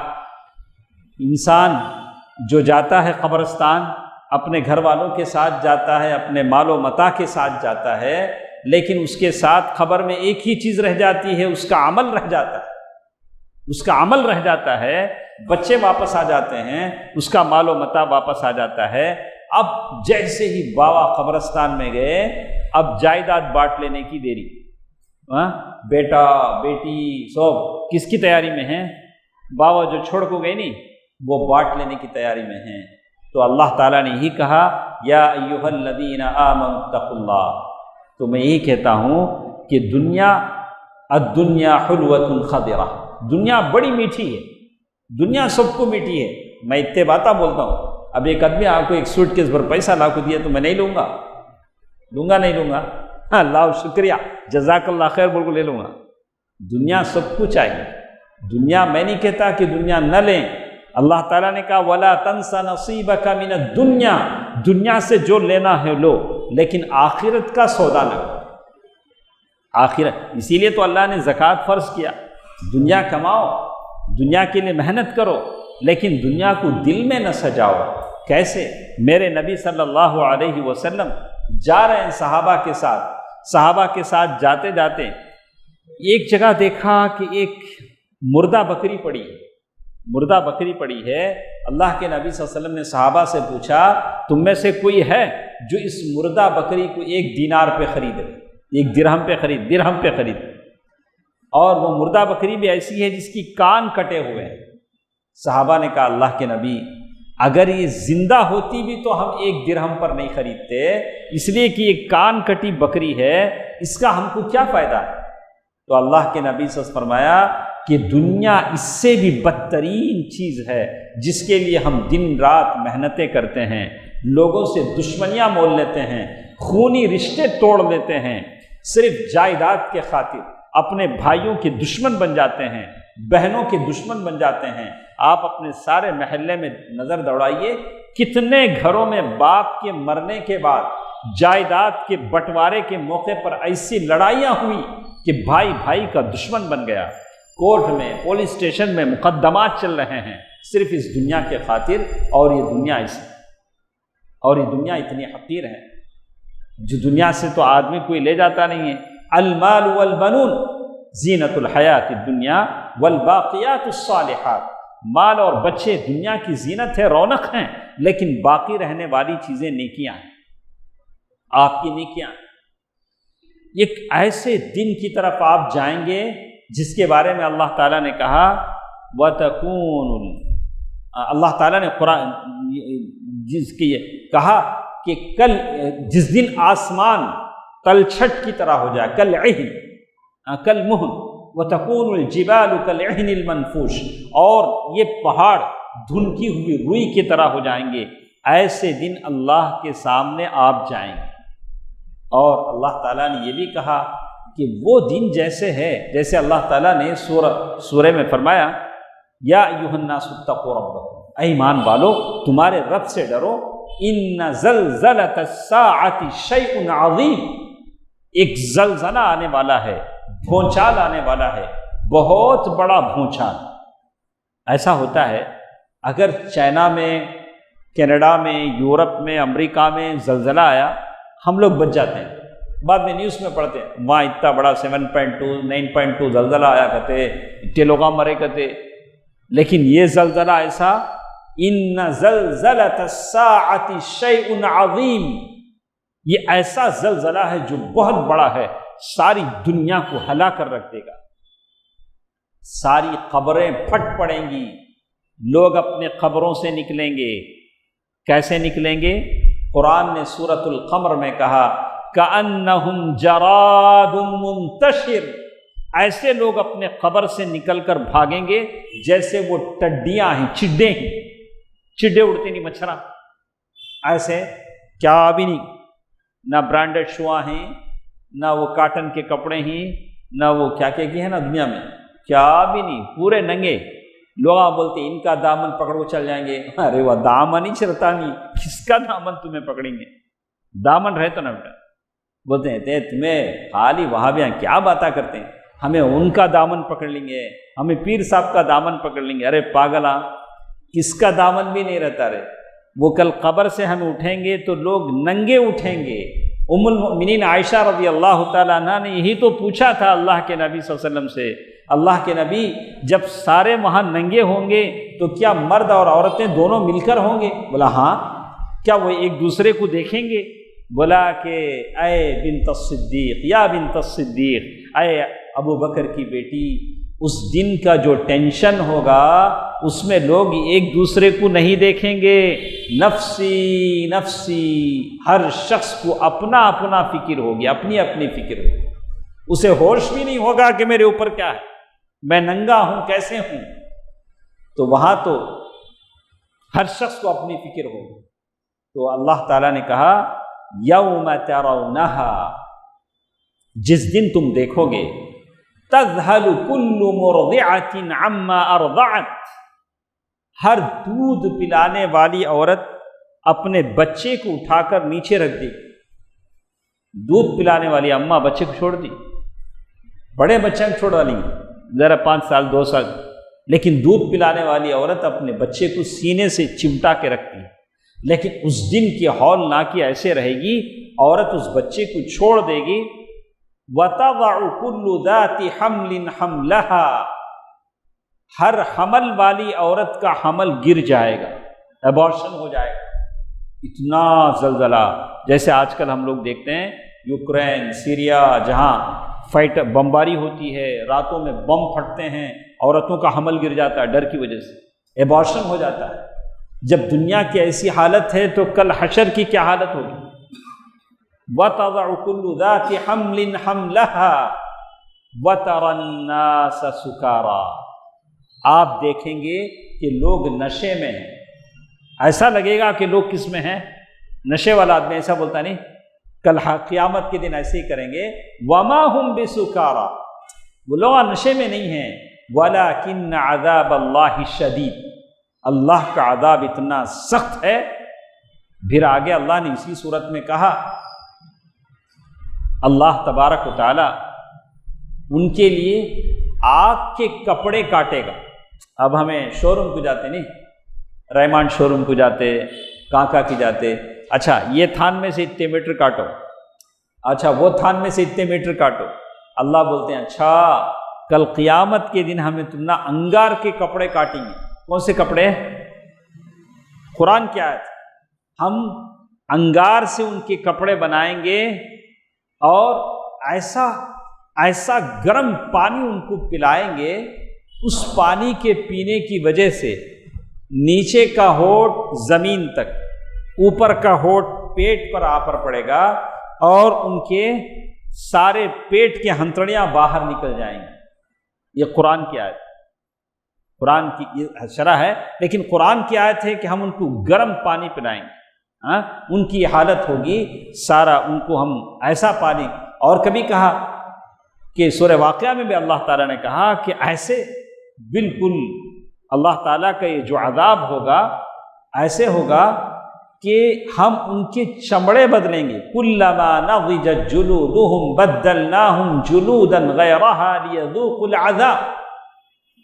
انسان جو جاتا ہے قبرستان اپنے گھر والوں کے ساتھ جاتا ہے، اپنے مال و متاع کے ساتھ جاتا ہے، لیکن اس کے ساتھ خبر میں ایک ہی چیز رہ جاتی ہے، اس کا عمل رہ جاتا ہے، بچے واپس آ جاتے ہیں، اس کا مال و متاع واپس آ جاتا ہے۔ اب جیسے ہی بابا قبرستان میں گئے، اب جائیداد بانٹ لینے کی دیری، بیٹا بیٹی سب کس کی تیاری میں ہیں، بابا جو چھوڑ کو گئے نہیں وہ بانٹ لینے کی تیاری میں ہیں۔ تو اللہ تعالیٰ نے یہی کہا، یا ایھا الذین آمنوا اتقوا اللہ۔ تو میں یہی کہتا ہوں کہ الدنیا حلوۃ خضرہ، دنیا بڑی میٹھی ہے، دنیا سب کو میٹھی ہے۔ میں اتنے باتیں بولتا ہوں، اب ایک آدمی آپ کو ایک سوٹ کیس پر پیسہ لا کو دیا تو میں نہیں لوں گا، اللہ شکریہ جزاک اللہ خیر بول کو لے لوں گا۔ دنیا سب کچھ چاہیے، دنیا میں نہیں کہتا کہ دنیا نہ لیں، اللہ تعالیٰ نے کہا وَلَا تَنْسَ نَصِيبَكَ مِنَ الدُّنْيَا، دنیا سے جو لینا ہے لو، لیکن آخرت کا سودا نہ کرو۔ آخرت، اسی لیے تو اللہ نے زکوٰۃ فرض کیا، دنیا کماؤ، دنیا کے لیے محنت کرو، لیکن دنیا کو دل میں نہ سجاؤ۔ کیسے؟ میرے نبی صلی اللہ علیہ وسلم جا رہے ہیں صحابہ کے ساتھ جاتے جاتے ایک جگہ دیکھا کہ ایک مردہ بکری پڑی ہے۔ اللہ کے نبی صلی اللہ علیہ وسلم نے صحابہ سے پوچھا، تم میں سے کوئی ہے جو اس مردہ بکری کو 1 دینار پہ خریدے، 1 درہم پہ خرید؟ اور وہ مردہ بکری بھی ایسی ہے جس کی کان کٹے ہوئے ہیں۔ صحابہ نے کہا اللہ کے نبی اگر یہ زندہ ہوتی بھی تو ہم 1 درہم پر نہیں خریدتے، اس لیے کہ یہ کان کٹی بکری ہے، اس کا ہم کو کیا فائدہ ہے؟ تو اللہ کے نبی صلی اللہ علیہ وسلم فرمایا کہ دنیا اس سے بھی بدترین چیز ہے جس کے لیے ہم دن رات محنتیں کرتے ہیں، لوگوں سے دشمنیاں مول لیتے ہیں، خونی رشتے توڑ لیتے ہیں، صرف جائیداد کے خاطر اپنے بھائیوں کے دشمن بن جاتے ہیں، بہنوں کے دشمن بن جاتے ہیں۔ آپ اپنے سارے محلے میں نظر دوڑائیے، کتنے گھروں میں باپ کے مرنے کے بعد جائیداد کے بٹوارے کے موقع پر ایسی لڑائیاں ہوئی کہ بھائی بھائی کا دشمن بن گیا، کورٹ میں، پولیس اسٹیشن میں مقدمات چل رہے ہیں صرف اس دنیا کے خاطر، اور یہ دنیا اتنی حقیر ہے، جو دنیا سے تو آدمی کوئی لے جاتا نہیں ہے۔ المال والبنون زینت الحیات الدنیا والباقیات الصالحات، مال اور بچے دنیا کی زینت ہے، رونق ہیں، لیکن باقی رہنے والی چیزیں نیکیاں ہیں، آپ کی نیکیاں۔ ایک ایسے دن کی طرف آپ جائیں گے جس کے بارے میں اللہ تعالیٰ نے کہا وَتَكُونُ، اللہ تعالیٰ نے قرآن جس کی کہا کہ جس دن آسمان تلچھٹ کی طرح ہو جائے، کالعہن کالمہن وَتَكُونُ الْجِبَالُ كَالْعِهْنِ الْمَنْفُوشِ، اور یہ پہاڑ دھنکی ہوئی روئی کی طرح ہو جائیں گے، ایسے دن اللہ کے سامنے آپ جائیں گے۔ اور اللہ تعالیٰ نے یہ بھی کہا کہ وہ دن جیسے ہے، جیسے اللہ تعالیٰ نے سورہ میں فرمایا یا ایھا الناس اتقوا ربکم، اے ایمان والو تمہارے رب سے ڈرو، ان زلزلۃ الساعۃ شیء عظیم، ایک زلزلہ آنے والا ہے، بھونچال آنے والا ہے، بہت بڑا بھونچال۔ ایسا ہوتا ہے اگر چائنا میں، کینیڈا میں، یورپ میں، امریکہ میں زلزلہ آیا، ہم لوگ بچ جاتے ہیں، بعد میں نیوز میں پڑھتے ہیں وہاں اتنا بڑا 7.2 9.2 زلزلہ آیا کرتے، اتنے لوگ مرے کرتے، لیکن یہ زلزلہ ایسا، ان زلزلۃ الساعۃ شیء عظیم، یہ ایسا زلزلہ ہے جو بہت بڑا ہے، ساری دنیا کو ہلا کر رکھ دے گا، ساری قبریں پھٹ پڑیں گی، لوگ اپنے قبروں سے نکلیں گے۔ کیسے نکلیں گے؟ قرآن نے سورۃ القمر میں کہا کأنہم جراد منتشر، ایسے لوگ اپنے قبر سے نکل کر بھاگیں گے جیسے وہ ٹڈیاں ہیں، چڈے ہیں، چڈے اڑتے نہیں، مچھراں، ایسے کیا بھی نہیں، نہ برانڈڈ شوا ہیں، نہ وہ کاٹن کے کپڑے ہیں، نہ وہ کیا کی ہے نا دنیا میں، کیا بھی نہیں، پورے ننگے۔ لوگ بولتے ان کا دامن پکڑ کو چل جائیں گے، ارے وہ دامن ہی چھڑتا نہیں، کس کا دامن تمہیں پکڑیں گے؟ دامن رہے تو نہ بیٹا، بولتے ہیں تمہیں خالی وہابیاں کیا باتیں کرتے ہیں، ہمیں ان کا دامن پکڑ لیں گے، ہمیں پیر صاحب کا دامن پکڑ لیں گے۔ ارے پاگلا، کس کا دامن بھی نہیں رہتا رے، وہ کل قبر سے ہمیں اٹھیں گے تو لوگ ننگے اٹھیں گے۔ ام المؤمنین عائشہ رضی اللہ تعالیٰ عنہ نے یہی تو پوچھا تھا اللہ کے نبی صلی اللہ علیہ وسلم سے، اللہ کے نبی جب سارے وہاں ننگے ہوں گے تو کیا مرد اور عورتیں دونوں مل کر ہوں گے؟ بولا ہاں۔ کیا وہ ایک دوسرے کو دیکھیں گے؟ بولا کہ اے بنت الصدیق، یا بنت الصدیق، اے ابو بکر کی بیٹی، اس دن کا جو ٹینشن ہوگا اس میں لوگ ایک دوسرے کو نہیں دیکھیں گے، نفسی نفسی، ہر شخص کو اپنا اپنا فکر ہوگی، اپنی اپنی فکر ہوگی، اسے ہوش بھی نہیں ہوگا کہ میرے اوپر کیا ہے، میں ننگا ہوں، کیسے ہوں۔ تو وہاں تو ہر شخص کو اپنی فکر ہوگی۔ تو اللہ تعالیٰ نے کہا یوم ترونہا، جس دن تم دیکھو گے، تذہل کل مرضعۃ عما ارضعت، ہر دودھ پلانے والی عورت اپنے بچے کو اٹھا کر نیچے رکھ دی۔ دودھ پلانے والی اماں بچے کو چھوڑ دی، بڑے بچے کو چھوڑ ڈالی ذرا 5 سال 2 سال، لیکن دودھ پلانے والی عورت اپنے بچے کو سینے سے چمٹا کے رکھتی ہے۔ لیکن اس دن کی ہولناکی ایسے رہے گی، عورت اس بچے کو چھوڑ دے گی، وَتَضَعُ كُلُّ ذَاتِ حَمْلٍ حَمْلَهَا، ہر حمل والی عورت کا حمل گر جائے گا، ایبارشن ہو جائے گا۔ اتنا زلزلہ، جیسے آج کل ہم لوگ دیکھتے ہیں یوکرین، سیریا، جہاں فائٹ بمباری ہوتی ہے، راتوں میں بم پھٹتے ہیں، عورتوں کا حمل گر جاتا ہے ڈر کی وجہ سے، ایبارشن ہو جاتا ہے۔ جب دنیا کی ایسی حالت ہے تو کل حشر کی کیا حالت ہوگی؟ وَتَضَعُ كُلُّ ذَاتِ حَمْلٍ حَمْلَهَا وَتَرَى النَّاسَ سُكَارَى۔ آپ دیکھیں گے کہ لوگ نشے میں ہیں، ایسا لگے گا کہ لوگ کس میں ہیں؟ نشے والا آدمی ایسا بولتا نہیں، کل قیامت کے دن ایسے ہی کریں گے، وَمَا هُمْ بِسُكَارَى، وہ لوگ نشے میں نہیں ہیں، وَلَكِنَّ عَذَابَ اللَّهِ شَدِيدٌ، اللہ کا عذاب اتنا سخت ہے۔ پھر آگے اللہ نے اسی صورت میں کہا، اللہ تبارک و تعالی ان کے لیے آگ کے کپڑے کاٹے گا۔ اب ہمیں شو روم کو جاتے نہیں، ریمان شو روم کو جاتے، کانکا کی جاتے، اچھا یہ تھان میں سے اتنے میٹر کاٹو، اچھا وہ تھان میں سے اتنے میٹر کاٹو، اللہ بولتے ہیں اچھا کل قیامت کے دن ہمیں تم نہ انگار کے کپڑے کاٹیں گے۔ کون سے کپڑے؟ قرآن کی آیت، ہم انگار سے ان کے کپڑے بنائیں گے اور ایسا گرم پانی ان کو پلائیں گے، اس پانی کے پینے کی وجہ سے نیچے کا ہونٹ زمین تک، اوپر کا ہونٹ پیٹ پر آ پر پڑے گا اور ان کے سارے پیٹ کے ہنتڑیاں باہر نکل جائیں گی۔ یہ قرآن کی آیت، قرآن کی شرح ہے، لیکن قرآن کی آیت ہے کہ ہم ان کو گرم پانی پلائیں گے، ان کی حالت ہوگی سارا ان کو ہم ایسا پانی۔ اور کبھی کہا کہ سورہ واقعہ میں بھی اللہ تعالیٰ نے کہا کہ ایسے بالکل اللہ تعالیٰ کا یہ جو عذاب ہوگا ایسے ہوگا کہ ہم ان کے چمڑے بدلیں گے، کلما نضجت جلودهم بدلناهم جلودا غیرها لیذوقوا العذاب۔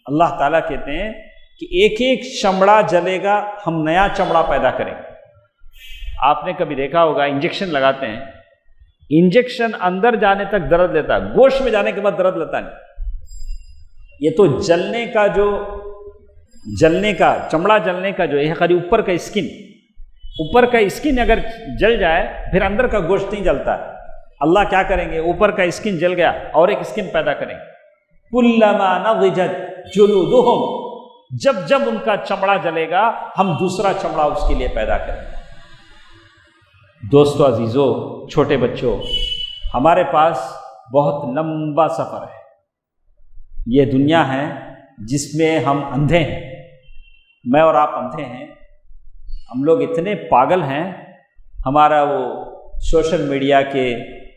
اللہ تعالیٰ کہتے ہیں کہ ایک ایک چمڑا جلے گا، ہم نیا چمڑا پیدا کریں گے۔ آپ نے کبھی دیکھا ہوگا انجیکشن لگاتے ہیں، انجیکشن اندر جانے تک درد لیتا ہے، گوشت میں جانے کے بعد درد لیتا نہیں۔ یہ تو جلنے کا چمڑا جلنے کا جو ہے خالی اوپر کا اسکن اگر جل جائے پھر اندر کا گوشت نہیں جلتا ہے۔ اللہ کیا کریں گے؟ اوپر کا اسکن جل گیا اور ایک اسکن پیدا کریں گے، کلما نضجت جلودهم، جب ان کا چمڑا جلے گا ہم دوسرا چمڑا اس کے لیے پیدا کریں گے۔ دوستو عزیزو، چھوٹے بچوں، ہمارے پاس بہت لمبا سفر ہے۔ یہ دنیا ہے جس میں ہم اندھے ہیں، میں اور آپ اندھے ہیں، ہم لوگ اتنے پاگل ہیں، ہمارا وہ سوشل میڈیا کے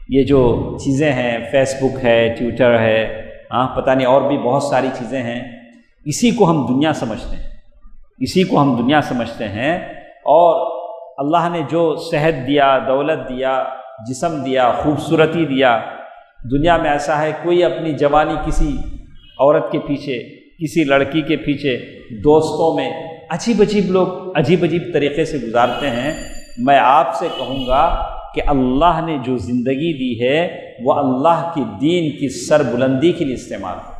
یہ جو چیزیں ہیں، فیس بک ہے، ٹویٹر ہے، پتہ نہیں اور بھی بہت ساری چیزیں ہیں، اسی کو ہم دنیا سمجھتے ہیں، اور اللہ نے جو صحت دیا، دولت دیا، جسم دیا، خوبصورتی دیا، دنیا میں ایسا ہے کوئی اپنی جوانی کسی عورت کے پیچھے، کسی لڑکی کے پیچھے، دوستوں میں عجیب لوگ عجیب طریقے سے گزارتے ہیں۔ میں آپ سے کہوں گا کہ اللہ نے جو زندگی دی ہے وہ اللہ کے دین کی سربلندی کے لیے استعمال ہے۔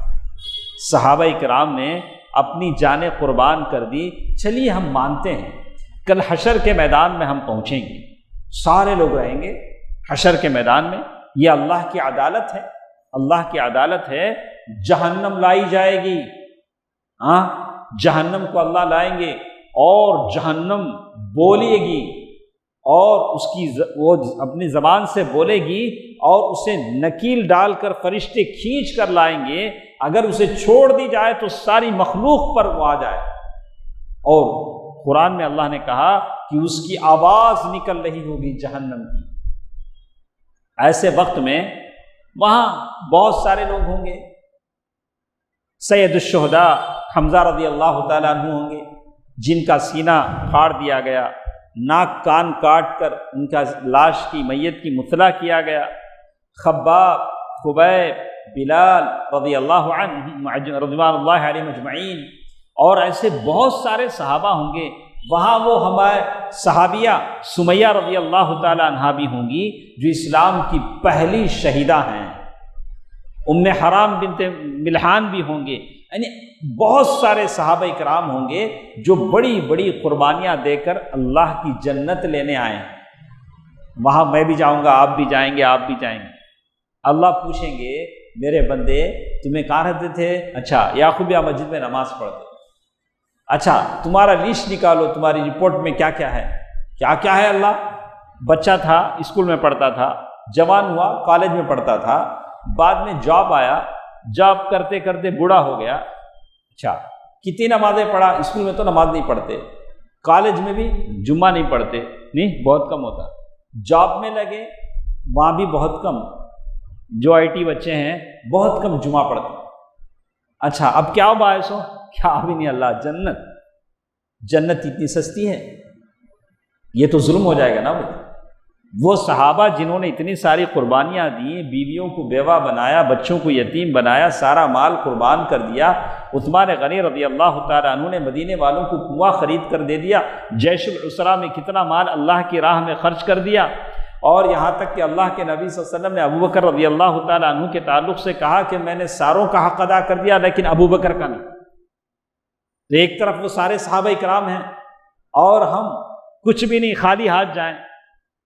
صحابہ کرام نے اپنی جانیں قربان کر دی۔ چلیے ہم مانتے ہیں کل حشر کے میدان میں ہم پہنچیں گے، سارے لوگ رہیں گے حشر کے میدان میں، یہ اللہ کی عدالت ہے، اللہ کی عدالت ہے۔ جہنم لائی جائے گی، جہنم کو اللہ لائیں گے اور جہنم بولے گی اور وہ اپنی زبان سے بولے گی اور اسے نکیل ڈال کر فرشتے کھینچ کر لائیں گے۔ اگر اسے چھوڑ دی جائے تو ساری مخلوق پر وہ آ جائے، اور قرآن میں اللہ نے کہا کہ اس کی آواز نکل رہی ہوگی جہنم کی۔ ایسے وقت میں وہاں بہت سارے لوگ ہوں گے، سید الشہداء حمزہ رضی اللہ تعالیٰ عنہ ہوں گے، جن کا سینہ پھاڑ دیا گیا، ناک کان کاٹ کر ان کا لاش کی میت کی مطلع کیا گیا، خباب، خبیب، بلال رضی اللہ عنہ رضوان اللہ علیہم اجمعین، اور ایسے بہت سارے صحابہ ہوں گے۔ وہاں وہ ہمارے صحابیہ سمیہ رضی اللہ تعالیٰ عنہا بھی ہوں گی، جو اسلام کی پہلی شہیدہ ہیں، ام حرام بنت ملحان بھی ہوں گے، یعنی بہت سارے صحابہ کرام ہوں گے جو بڑی بڑی قربانیاں دے کر اللہ کی جنت لینے آئے ہیں۔ وہاں میں بھی جاؤں گا، آپ بھی جائیں گے، آپ بھی جائیں گے۔ اللہ پوچھیں گے میرے بندے تمہیں کہاں رہتے تھے؟ اچھا یعقوبیہ مسجد میں نماز پڑھتے، اچھا تمہارا لسٹ نکالو، تمہاری رپورٹ میں کیا کیا ہے، کیا کیا ہے اللہ۔ بچہ تھا اسکول میں پڑھتا تھا، جوان ہوا کالج میں پڑھتا تھا، بعد میں جاب آیا، جاب کرتے کرتے بوڑھا ہو گیا۔ اچھا کتنی نمازیں پڑھا، اسکول میں تو نماز نہیں پڑھتے، کالج میں بھی جمعہ نہیں پڑھتے، نہیں بہت کم ہوتا، جاب میں لگے وہاں بھی بہت کم، جو آئی ٹی بچے ہیں بہت کم جمعہ پڑھتے۔ اچھا اب کیا باعث ہو، کیا بھی نہیں اللہ، جنت، جنت اتنی سستی ہے، یہ تو ظلم ہو جائے گا نا بھائی۔ وہ صحابہ جنہوں نے اتنی ساری قربانیاں دی، بیویوں کو بیوہ بنایا، بچوں کو یتیم بنایا، سارا مال قربان کر دیا۔ عثمان غنی رضی اللہ تعالیٰ عنہ نے مدینے والوں کو کنواں خرید کر دے دیا، جیش العسرہ میں کتنا مال اللہ کی راہ میں خرچ کر دیا، اور یہاں تک کہ اللہ کے نبی صلی اللہ علیہ وسلم نے ابو بکر رضی اللہ تعالیٰ عنہ کے تعلق سے کہا کہ میں نے ساروں کا حق ادا کر دیا لیکن ابو بکر کا نہیں۔ تو ایک طرف وہ سارے صحابہ کرام ہیں اور ہم کچھ بھی نہیں، خالی ہاتھ جائیں۔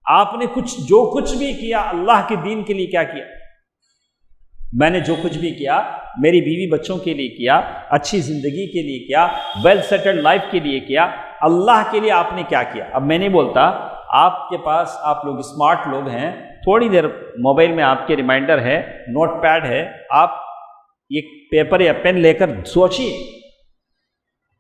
آپ نے جو کچھ بھی کیا اللہ کے دین کے لیے کیا کیا؟ میں نے جو کچھ بھی کیا میری بیوی بچوں کے لیے کیا، اچھی زندگی کے لیے کیا، ویل سیٹلڈ لائف کے لیے کیا، اللہ کے لیے آپ نے کیا کیا؟ اب میں نہیں بولتا، آپ کے پاس آپ لوگ اسمارٹ لوگ ہیں، تھوڑی دیر موبائل میں آپ کے ریمائنڈر ہے، نوٹ پیڈ ہے، آپ یہ پیپر یا پین لے کر سوچیے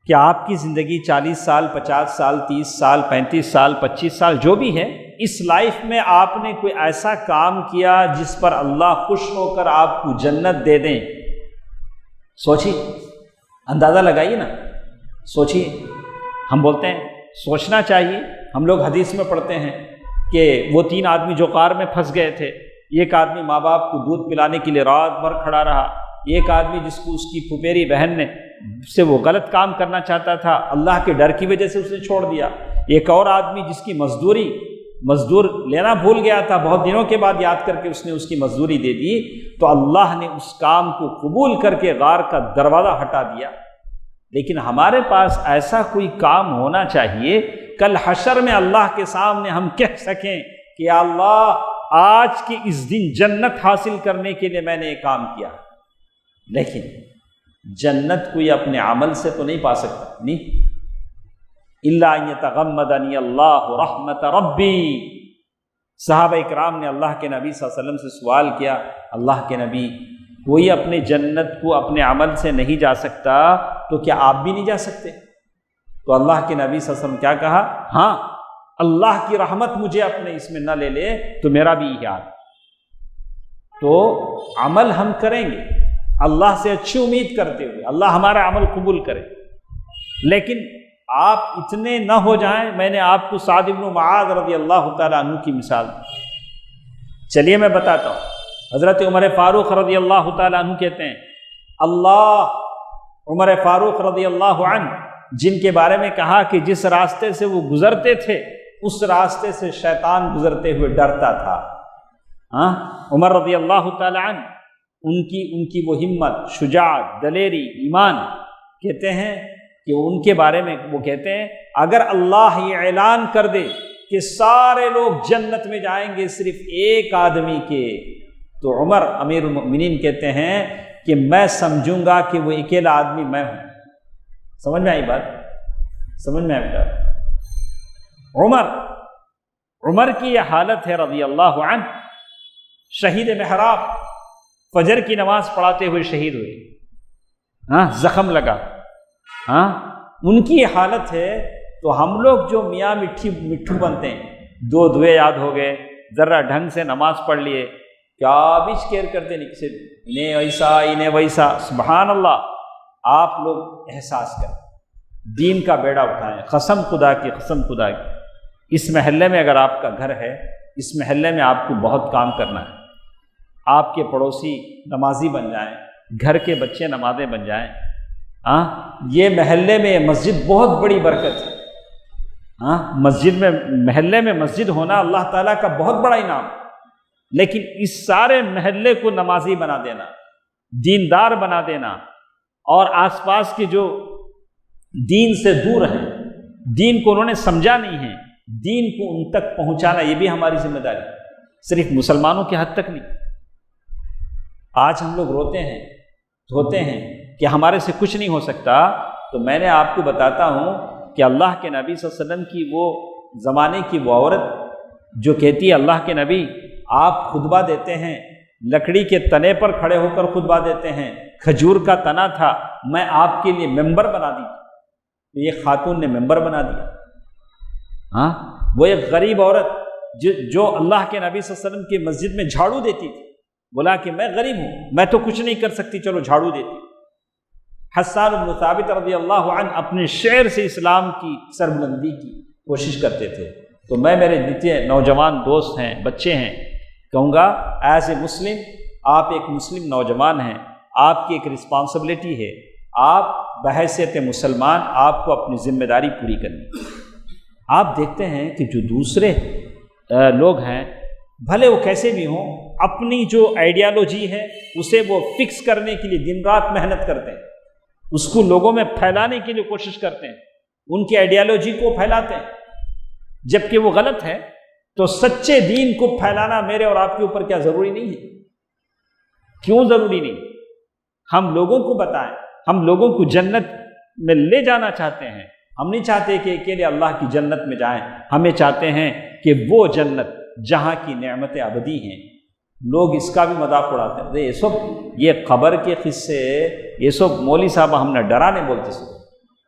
کہ آپ کی زندگی 40 سال 50 سال 30 سال 35 سال 25 سال جو بھی ہے، اس لائف میں آپ نے کوئی ایسا کام کیا جس پر اللہ خوش ہو کر آپ کو جنت دے دیں؟ سوچیے، اندازہ لگائیے نا، سوچیے۔ ہم بولتے ہیں سوچنا چاہیے، ہم لوگ حدیث میں پڑھتے ہیں کہ وہ 3 آدمی جو غار میں پھنس گئے تھے، ایک آدمی ماں باپ کو دودھ پلانے کے لیے رات بھر کھڑا رہا، ایک آدمی جس کو اس کی پھپھیری بہن نے سے وہ غلط کام کرنا چاہتا تھا، اللہ کے ڈر کی وجہ سے اس نے چھوڑ دیا، ایک اور آدمی جس کی مزدور لینا بھول گیا تھا، بہت دنوں کے بعد یاد کر کے اس نے اس کی مزدوری دے دی، تو اللہ نے اس کام کو قبول کر کے غار کا دروازہ ہٹا دیا۔ لیکن ہمارے پاس ایسا کوئی کام ہونا چاہیے کل حشر میں اللہ کے سامنے ہم کہہ سکیں کہ یا اللہ آج کے اس دن جنت حاصل کرنے کے لیے میں نے یہ کام کیا۔ لیکن جنت کوئی اپنے عمل سے تو نہیں پا سکتا، نہیں، الا ان یتغمدنی اللہ رحمت ربی۔ صحابہ اکرام نے اللہ کے نبی صلی اللہ علیہ وسلم سے سوال کیا، اللہ کے نبی کوئی اپنے جنت کو اپنے عمل سے نہیں جا سکتا تو کیا آپ بھی نہیں جا سکتے؟ تو اللہ کے نبی صلی اللہ علیہ وسلم کیا کہا؟ ہاں، اللہ کی رحمت مجھے اپنے اس میں نہ لے لے تو میرا بھی یاد۔ تو عمل ہم کریں گے اللہ سے اچھی امید کرتے ہوئے، اللہ ہمارا عمل قبول کرے، لیکن آپ اتنے نہ ہو جائیں۔ میں نے آپ کو سعد بن معاذ رضی اللہ تعالیٰ عنہ کی مثال دی، چلیے میں بتاتا ہوں۔ حضرت عمر فاروق رضی اللہ تعالیٰ عنہ کہتے ہیں، عمر فاروق رضی اللہ عنہ جن کے بارے میں کہا کہ جس راستے سے وہ گزرتے تھے اس راستے سے شیطان گزرتے ہوئے ڈرتا تھا۔ عمر رضی اللہ تعالیٰ عنہ ان کی وہ ہمت، شجاعت، دلیری، ایمان، کہتے ہیں کہ ان کے بارے میں وہ کہتے ہیں اگر اللہ یہ اعلان کر دے کہ سارے لوگ جنت میں جائیں گے صرف ایک آدمی کے، تو عمر امیر المؤمنین کہتے ہیں کہ میں سمجھوں گا کہ وہ اکیلا آدمی میں ہوں۔ سمجھ میں آئی بات؟ سمجھ میں آئی بات؟ عمر کی یہ حالت ہے رضی اللہ عنہ، شہید محراب، فجر کی نماز پڑھاتے ہوئے شہید ہوئے، زخم لگا، ان کی یہ حالت ہے۔ تو ہم لوگ جو میاں مٹھو بنتے ہیں، دو دعائیں یاد ہو گئے، ذرا ڈھنگ سے نماز پڑھ لیے، کیا بھی کیئر کرتے نہیں، کسی انہیں ایسا انہیں ویسا، سبحان اللہ۔ آپ لوگ احساس کریں، دین کا بیڑا اٹھائیں، قسم خدا کی، قسم خدا کی۔ اس محلے میں اگر آپ کا گھر ہے، اس محلے میں آپ کو بہت کام کرنا ہے۔ آپ کے پڑوسی نمازی بن جائیں، گھر کے بچے نمازیں بن جائیں۔ یہ محلے میں مسجد بہت بڑی برکت ہے۔ محلے میں مسجد ہونا اللہ تعالیٰ کا بہت بڑا انعام، لیکن اس سارے محلے کو نمازی بنا دینا، دیندار بنا دینا، اور آس پاس کے جو دین سے دور ہیں، دین کو انہوں نے سمجھا نہیں ہے، دین کو ان تک پہنچانا، یہ بھی ہماری ذمہ داری ہے، صرف مسلمانوں کے حد تک نہیں۔ آج ہم لوگ روتے ہیں دھوتے ہیں کہ ہمارے سے کچھ نہیں ہو سکتا، تو میں نے آپ کو بتاتا ہوں کہ اللہ کے نبی صلی اللہ علیہ وسلم کی وہ زمانے کی وہ عورت جو کہتی ہے اللہ کے نبی آپ خطبہ دیتے ہیں، لکڑی کے تنے پر کھڑے ہو کر خطبہ دیتے ہیں، کھجور کا تنا تھا، میں آپ کے لیے ممبر بنا دی، تو یہ خاتون نے ممبر بنا دیا۔ ہاں، وہ ایک غریب عورت جو اللہ کے نبی صلی اللہ علیہ وسلم کی مسجد میں جھاڑو دیتی تھی، بولا کہ میں غریب ہوں، میں تو کچھ نہیں کر سکتی، چلو جھاڑو دیتی۔ حسان بن ثابت رضی اللہ عنہ اپنے شعر سے اسلام کی سربلندی کی کوشش کرتے تھے۔ تو میں میرے جتنے نوجوان دوست ہیں، بچے ہیں، کہوں گا ایز اے مسلم، آپ ایک مسلم نوجوان ہیں، آپ کی ایک رسپانسبلٹی ہے، آپ بحیثیت مسلمان آپ کو اپنی ذمہ داری پوری کرنی۔ آپ دیکھتے ہیں کہ جو دوسرے لوگ ہیں، بھلے وہ کیسے بھی ہوں، اپنی جو آئیڈیالوجی ہے اسے وہ فکس کرنے کے لیے دن رات محنت کرتے ہیں، اس کو لوگوں میں پھیلانے کے لیے کوشش کرتے ہیں، ان کی آئیڈیالوجی کو پھیلاتے ہیں، جبکہ وہ غلط ہے۔ تو سچے دین کو پھیلانا میرے اور آپ کے اوپر کیا ضروری نہیں ہے؟ کیوں ضروری نہیں؟ ہم لوگوں کو بتائیں، ہم لوگوں کو جنت میں لے جانا چاہتے ہیں، ہم نہیں چاہتے کہ اکیلے اللہ کی جنت میں جائیں، ہمیں چاہتے ہیں کہ وہ جنت جہاں کی نعمتیں ابدی ہیں۔ لوگ اس کا بھی مذاق اڑاتے ہیں، یہ سب یہ قبر کے قصے، یہ سب مولوی صاحب ہم نے ڈرانے بولتے سو،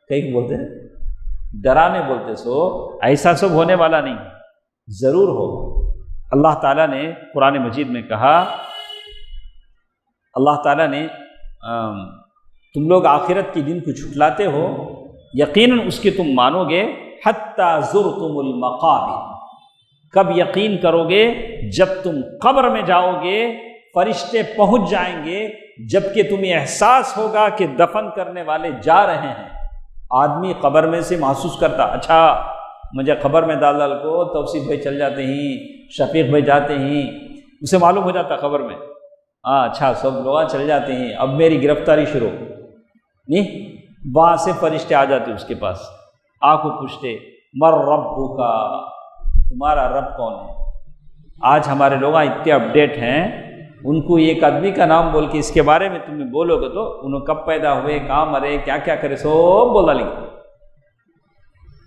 کئی بولتے ہیں ڈرانے بولتے سو، ایسا سب ہونے والا نہیں، ضرور ہو۔ اللہ تعالیٰ نے قرآن مجید میں کہا، اللہ تعالیٰ نے تم لوگ آخرت کے دن کو جھٹلاتے ہو، یقیناً اس کی تم مانو گے، حتیٰ زرتم المقابر، کب یقین کرو گے؟ جب تم قبر میں جاؤ گے، فرشتے پہنچ جائیں گے، جب کہ تمہیں احساس ہوگا کہ دفن کرنے والے جا رہے ہیں۔ آدمی قبر میں سے محسوس کرتا، اچھا مجھے قبر میں ڈال کو توصیف بھائی چل جاتے ہیں، شفیق بھائی جاتے ہیں، اسے معلوم ہو جاتا قبر میں، اچھا سب لوگ چل جاتے ہیں، اب میری گرفتاری شروع نہیں۔ وہاں سے فرشتے آ جاتے اس کے پاس، آ کو پوچھتے مر ربک، تمہارا رب کون ہے؟ آج ہمارے لوگ اتنے اپڈیٹ ہیں، ان کو ایک آدمی کا نام بول کے اس کے بارے میں تمہیں بولو گے تو انہوں کب پیدا ہوئے، کہاں مرے، کیا کیا کرے، سب بولا لیں گے۔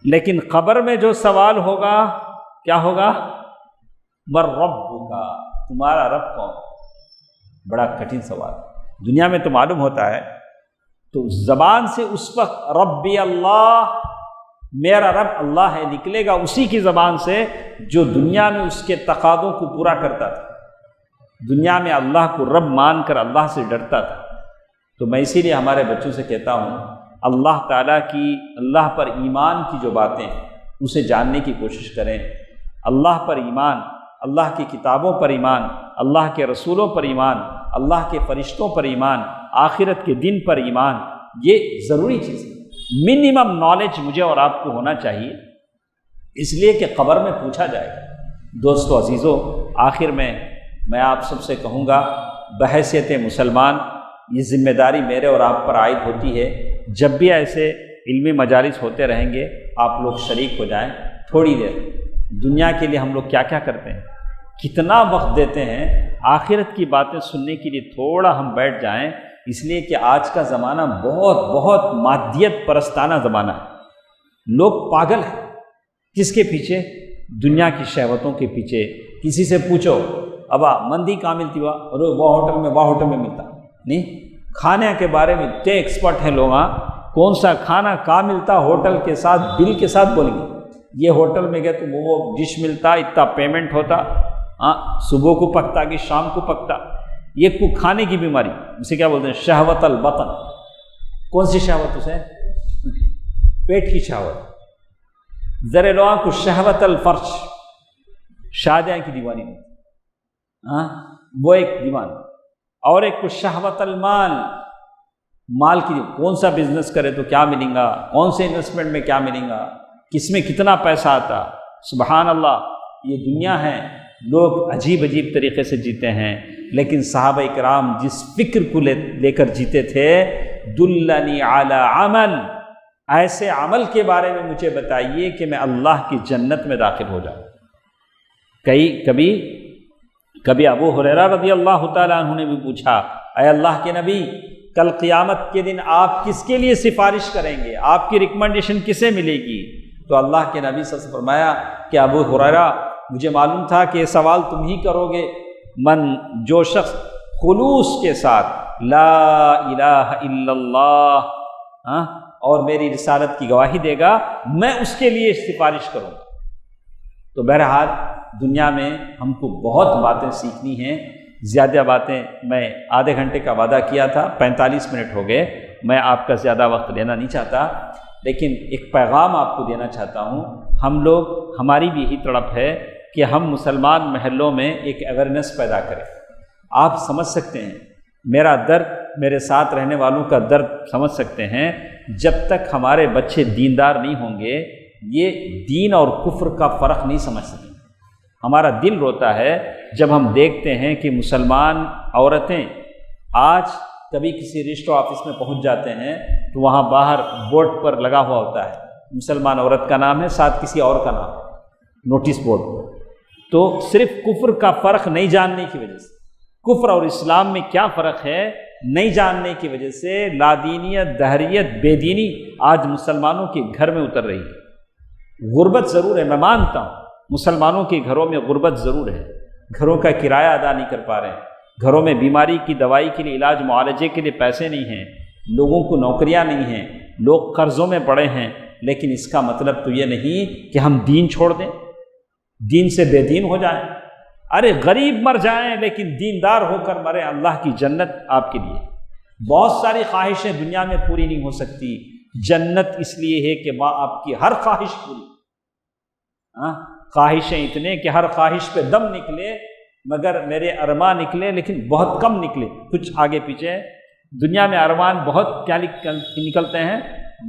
لیکن قبر میں جو سوال ہوگا کیا ہوگا؟ مر ربک، تمہارا رب کون؟ بڑا کٹھن سوال، دنیا میں تو معلوم ہوتا ہے، تو زبان سے اس وقت ربی اللہ، میرا رب اللہ ہے، نکلے گا اسی کی زبان سے جو دنیا میں اس کے تقاضوں کو پورا کرتا تھا، دنیا میں اللہ کو رب مان کر اللہ سے ڈرتا تھا۔ تو میں اسی لیے ہمارے بچوں سے کہتا ہوں، اللہ تعالیٰ کی، اللہ پر ایمان کی جو باتیں اسے جاننے کی کوشش کریں۔ اللہ پر ایمان، اللہ کی کتابوں پر ایمان، اللہ کے رسولوں پر ایمان، اللہ کے فرشتوں پر ایمان، آخرت کے دن پر ایمان، یہ ضروری چیز ہے۔ منیمم نالج مجھے اور آپ کو ہونا چاہیے، اس لیے کہ قبر میں پوچھا جائے گا۔ دوستو عزیزو، آخر میں آپ سب سے کہوں گا، بحیثیت مسلمان یہ ذمہ داری میرے اور آپ پر عائد ہوتی ہے، جب بھی ایسے علمی مجالس ہوتے رہیں گے آپ لوگ شریک ہو جائیں۔ تھوڑی دیر دنیا کے لیے ہم لوگ کیا کیا کرتے ہیں، کتنا وقت دیتے ہیں، آخرت کی باتیں سننے کے لیے تھوڑا ہم بیٹھ جائیں، اس لیے کہ آج کا زمانہ بہت مادیت پرستانہ زمانہ ہے۔ لوگ پاگل ہیں، کس کے پیچھے؟ دنیا کی شہوتوں کے پیچھے۔ کسی سے پوچھو ابا مندی کہاں ملتی ہوا، اور وہ ہوٹل میں ملتا نہیں۔ کھانے کے بارے میں اتنے ایکسپرٹ ہیں لوگ، کون سا کھانا کہاں ملتا، ہوٹل کے ساتھ بل کے ساتھ بولیں گے، یہ ہوٹل میں گئے تو وہ ڈش ملتا، اتنا پیمنٹ ہوتا، صبح کو پکتا کہ شام کو پکتا۔ یہ کو کھانے کی بیماری، اسے کیا بولتے ہیں؟ شہوت البطن۔ کون سی شہوت؟ اسے پیٹ کی شہوت۔ ذرے لوگوں کو شہوت الفرش، شادیاں کی دیوانی ہوتی، وہ ایک دیوان، اور ایک کو شہوت المال، مال کی، کون سا بزنس کرے تو کیا ملیں گا، کون سے انویسٹمنٹ میں کیا ملیں گا، کس میں کتنا پیسہ آتا۔ سبحان اللہ، یہ دنیا ہے، لوگ عجیب طریقے سے جیتے ہیں، لیکن صحابہ کرام جس فکر کو لے کر جیتے تھے، دلنی علی عمل، ایسے عمل کے بارے میں مجھے بتائیے کہ میں اللہ کی جنت میں داخل ہو جاؤں۔ کبھی ابو ہریرہ رضی اللہ تعالیٰ عنہ نے بھی پوچھا، اے اللہ کے نبی، کل قیامت کے دن آپ کس کے لیے سفارش کریں گے؟ آپ کی ریکمنڈیشن کسے ملے گی؟ تو اللہ کے نبی صلی اللہ علیہ وسلم فرمایا کہ ابو ہریرہ مجھے معلوم تھا کہ یہ سوال تم ہی کرو گے، جو شخص خلوص کے ساتھ لا الہ الا اللہ اور میری رسالت کی گواہی دے گا، میں اس کے لیے سفارش کروں گا۔ تو بہرحال دنیا میں ہم کو بہت باتیں سیکھنی ہیں، زیادہ باتیں میں آدھے گھنٹے کا وعدہ کیا تھا، 45 منٹ ہو گئے، میں آپ کا زیادہ وقت لینا نہیں چاہتا، لیکن ایک پیغام آپ کو دینا چاہتا ہوں۔ ہم لوگ، ہماری بھی یہی تڑپ ہے کہ ہم مسلمان محلوں میں ایک اویئرنیس پیدا کریں۔ آپ سمجھ سکتے ہیں میرا درد، میرے ساتھ رہنے والوں کا درد سمجھ سکتے ہیں، جب تک ہمارے بچے دیندار نہیں ہوں گے یہ دین اور کفر کا فرق نہیں سمجھ سکیں۔ ہمارا دل روتا ہے جب ہم دیکھتے ہیں کہ مسلمان عورتیں آج کبھی کسی رجسٹر آفس میں پہنچ جاتے ہیں تو وہاں باہر بورڈ پر لگا ہوا ہوتا ہے مسلمان عورت کا نام ہے، ساتھ کسی اور کا نام ہے نوٹس بورڈ پر۔ تو صرف کفر کا فرق نہیں جاننے کی وجہ سے، کفر اور اسلام میں کیا فرق ہے نہیں جاننے کی وجہ سے لادینیت، دہریت، بے دینی آج مسلمانوں کے گھر میں اتر رہی ہے۔ غربت ضرور ہے، میں مانتا ہوں مسلمانوں کے گھروں میں غربت ضرور ہے، گھروں کا کرایہ ادا نہیں کر پا رہے ہیں، گھروں میں بیماری کی دوائی کے لیے، علاج معالجے کے لیے پیسے نہیں ہیں، لوگوں کو نوکریاں نہیں ہیں، لوگ قرضوں میں پڑے ہیں، لیکن اس کا مطلب تو یہ نہیں کہ ہم دین چھوڑ دیں، دین سے بے دین ہو جائیں۔ ارے غریب مر جائیں لیکن دیندار ہو کر مریں، اللہ کی جنت آپ کے لیے۔ بہت ساری خواہشیں دنیا میں پوری نہیں ہو سکتی، جنت اس لیے ہے کہ ماں آپ کی ہر خواہش پوری۔ خواہشیں اتنے کہ ہر خواہش پہ دم نکلے، مگر میرے ارمان نکلے لیکن بہت کم نکلے، کچھ آگے پیچھے۔ دنیا میں ارمان بہت کیا نکلتے ہیں،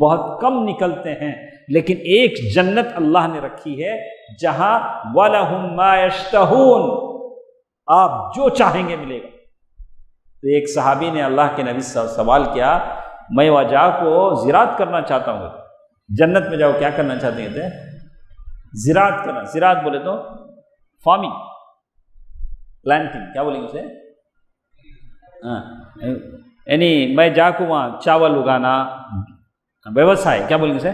بہت کم نکلتے ہیں، لیکن ایک جنت اللہ نے رکھی ہے جہاں وَلَهُم مَا يَشْتَهُونَ، آپ جو چاہیں گے ملے گا۔ تو ایک صحابی نے اللہ کے نبی سے سوال کیا، میں وجہ کو زراعت کرنا چاہتا ہوں، جنت میں جاؤ کیا کرنا چاہتے ہیں؟ زراعت کرنا۔ زراعت بولے تو فارمنگ، پلانٹنگ، کیا بولیں گے اسے؟ یعنی میں جا کو وہاں چاول اگانا، ویوسائے، کیا بولیں گے اسے؟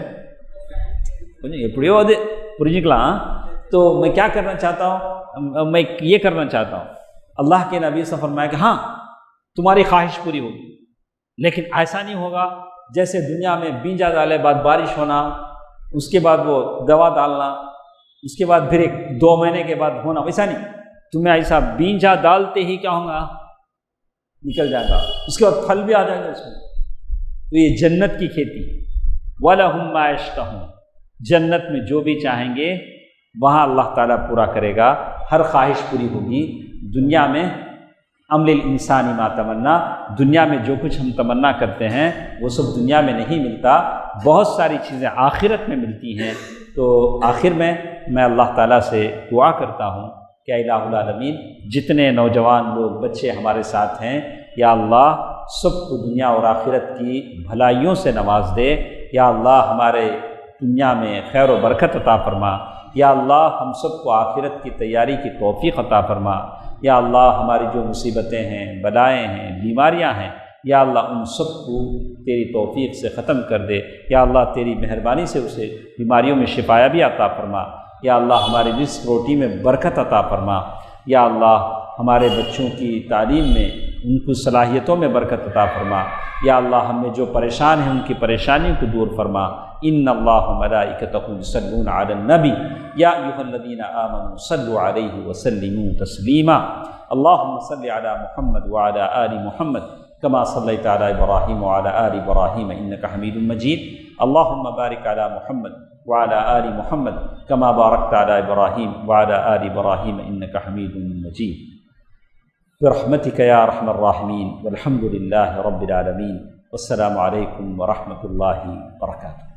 تو میں کیا کرنا چاہتا ہوں؟ میں یہ کرنا چاہتا ہوں۔ اللہ کے نبی سے فرمایا کہ ہاں تمہاری خواہش پوری ہوگی، لیکن ایسا نہیں ہوگا جیسے دنیا میں بیجا ڈالے بعد بارش ہونا، اس کے بعد وہ دوا ڈالنا، اس کے بعد پھر 2 مہینے کے بعد ہونا، ویسا نہیں۔ تمہیں ایسا بیجا ڈالتے ہی کیا ہوگا؟ نکل جائے گا، اس کے بعد پھل بھی آ جائے گا اس میں۔ تو یہ جنت کی کھیتی ہے۔ وَلَهُم مَا يَشْتَهُونَ، جنت میں جو بھی چاہیں گے وہاں اللہ تعالیٰ پورا کرے گا، ہر خواہش پوری ہوگی۔ دنیا میں عمل الانسانی ما تمنا، دنیا میں جو کچھ ہم تمنا کرتے ہیں وہ سب دنیا میں نہیں ملتا، بہت ساری چیزیں آخرت میں ملتی ہیں۔ تو آخر میں اللہ تعالیٰ سے دعا کرتا ہوں کہ الہ العالمین جتنے نوجوان لوگ، بچے ہمارے ساتھ ہیں، یا اللہ سب کو دنیا اور آخرت کی بھلائیوں سے نواز دے۔ یا اللہ ہمارے دنیا میں خیر و برکت عطا فرما، یا اللہ ہم سب کو آخرت کی تیاری کی توفیق عطا فرما۔ یا اللہ ہماری جو مصیبتیں ہیں، بلائیں ہیں، بیماریاں ہیں، یا اللہ ان سب کو تیری توفیق سے ختم کر دے۔ یا اللہ تیری مہربانی سے اسے بیماریوں میں شفا بھی عطا فرما۔ یا اللہ ہماری رزق روٹی میں برکت عطا فرما۔ یا اللہ ہمارے بچوں کی تعلیم میں، ان کی صلاحیتوں میں برکت عطا فرما۔ یا اللہ ہم میں جو پریشان ہیں ان کی پریشانیوں کو دور فرما۔ ان اللہ ملائکتہ یصلون علی النبی یا ایھا الذین آمنوا صلوا علیہ وسلموا تسلیما۔ اللهم صل علی محمد وعلی آل محمد کما صلیت علی ابراہیم وعلی آل ابراہیم انک حمید مجید۔ اللهم بارک علی محمد وعلى آل محمد كما باركت على إبراهيم وعلى آل إبراهيم إنك حميد مجيد برحمتك يا أرحم الراحمين والحمد لله رب العالمين والسلام عليكم ورحمة الله وبركاته۔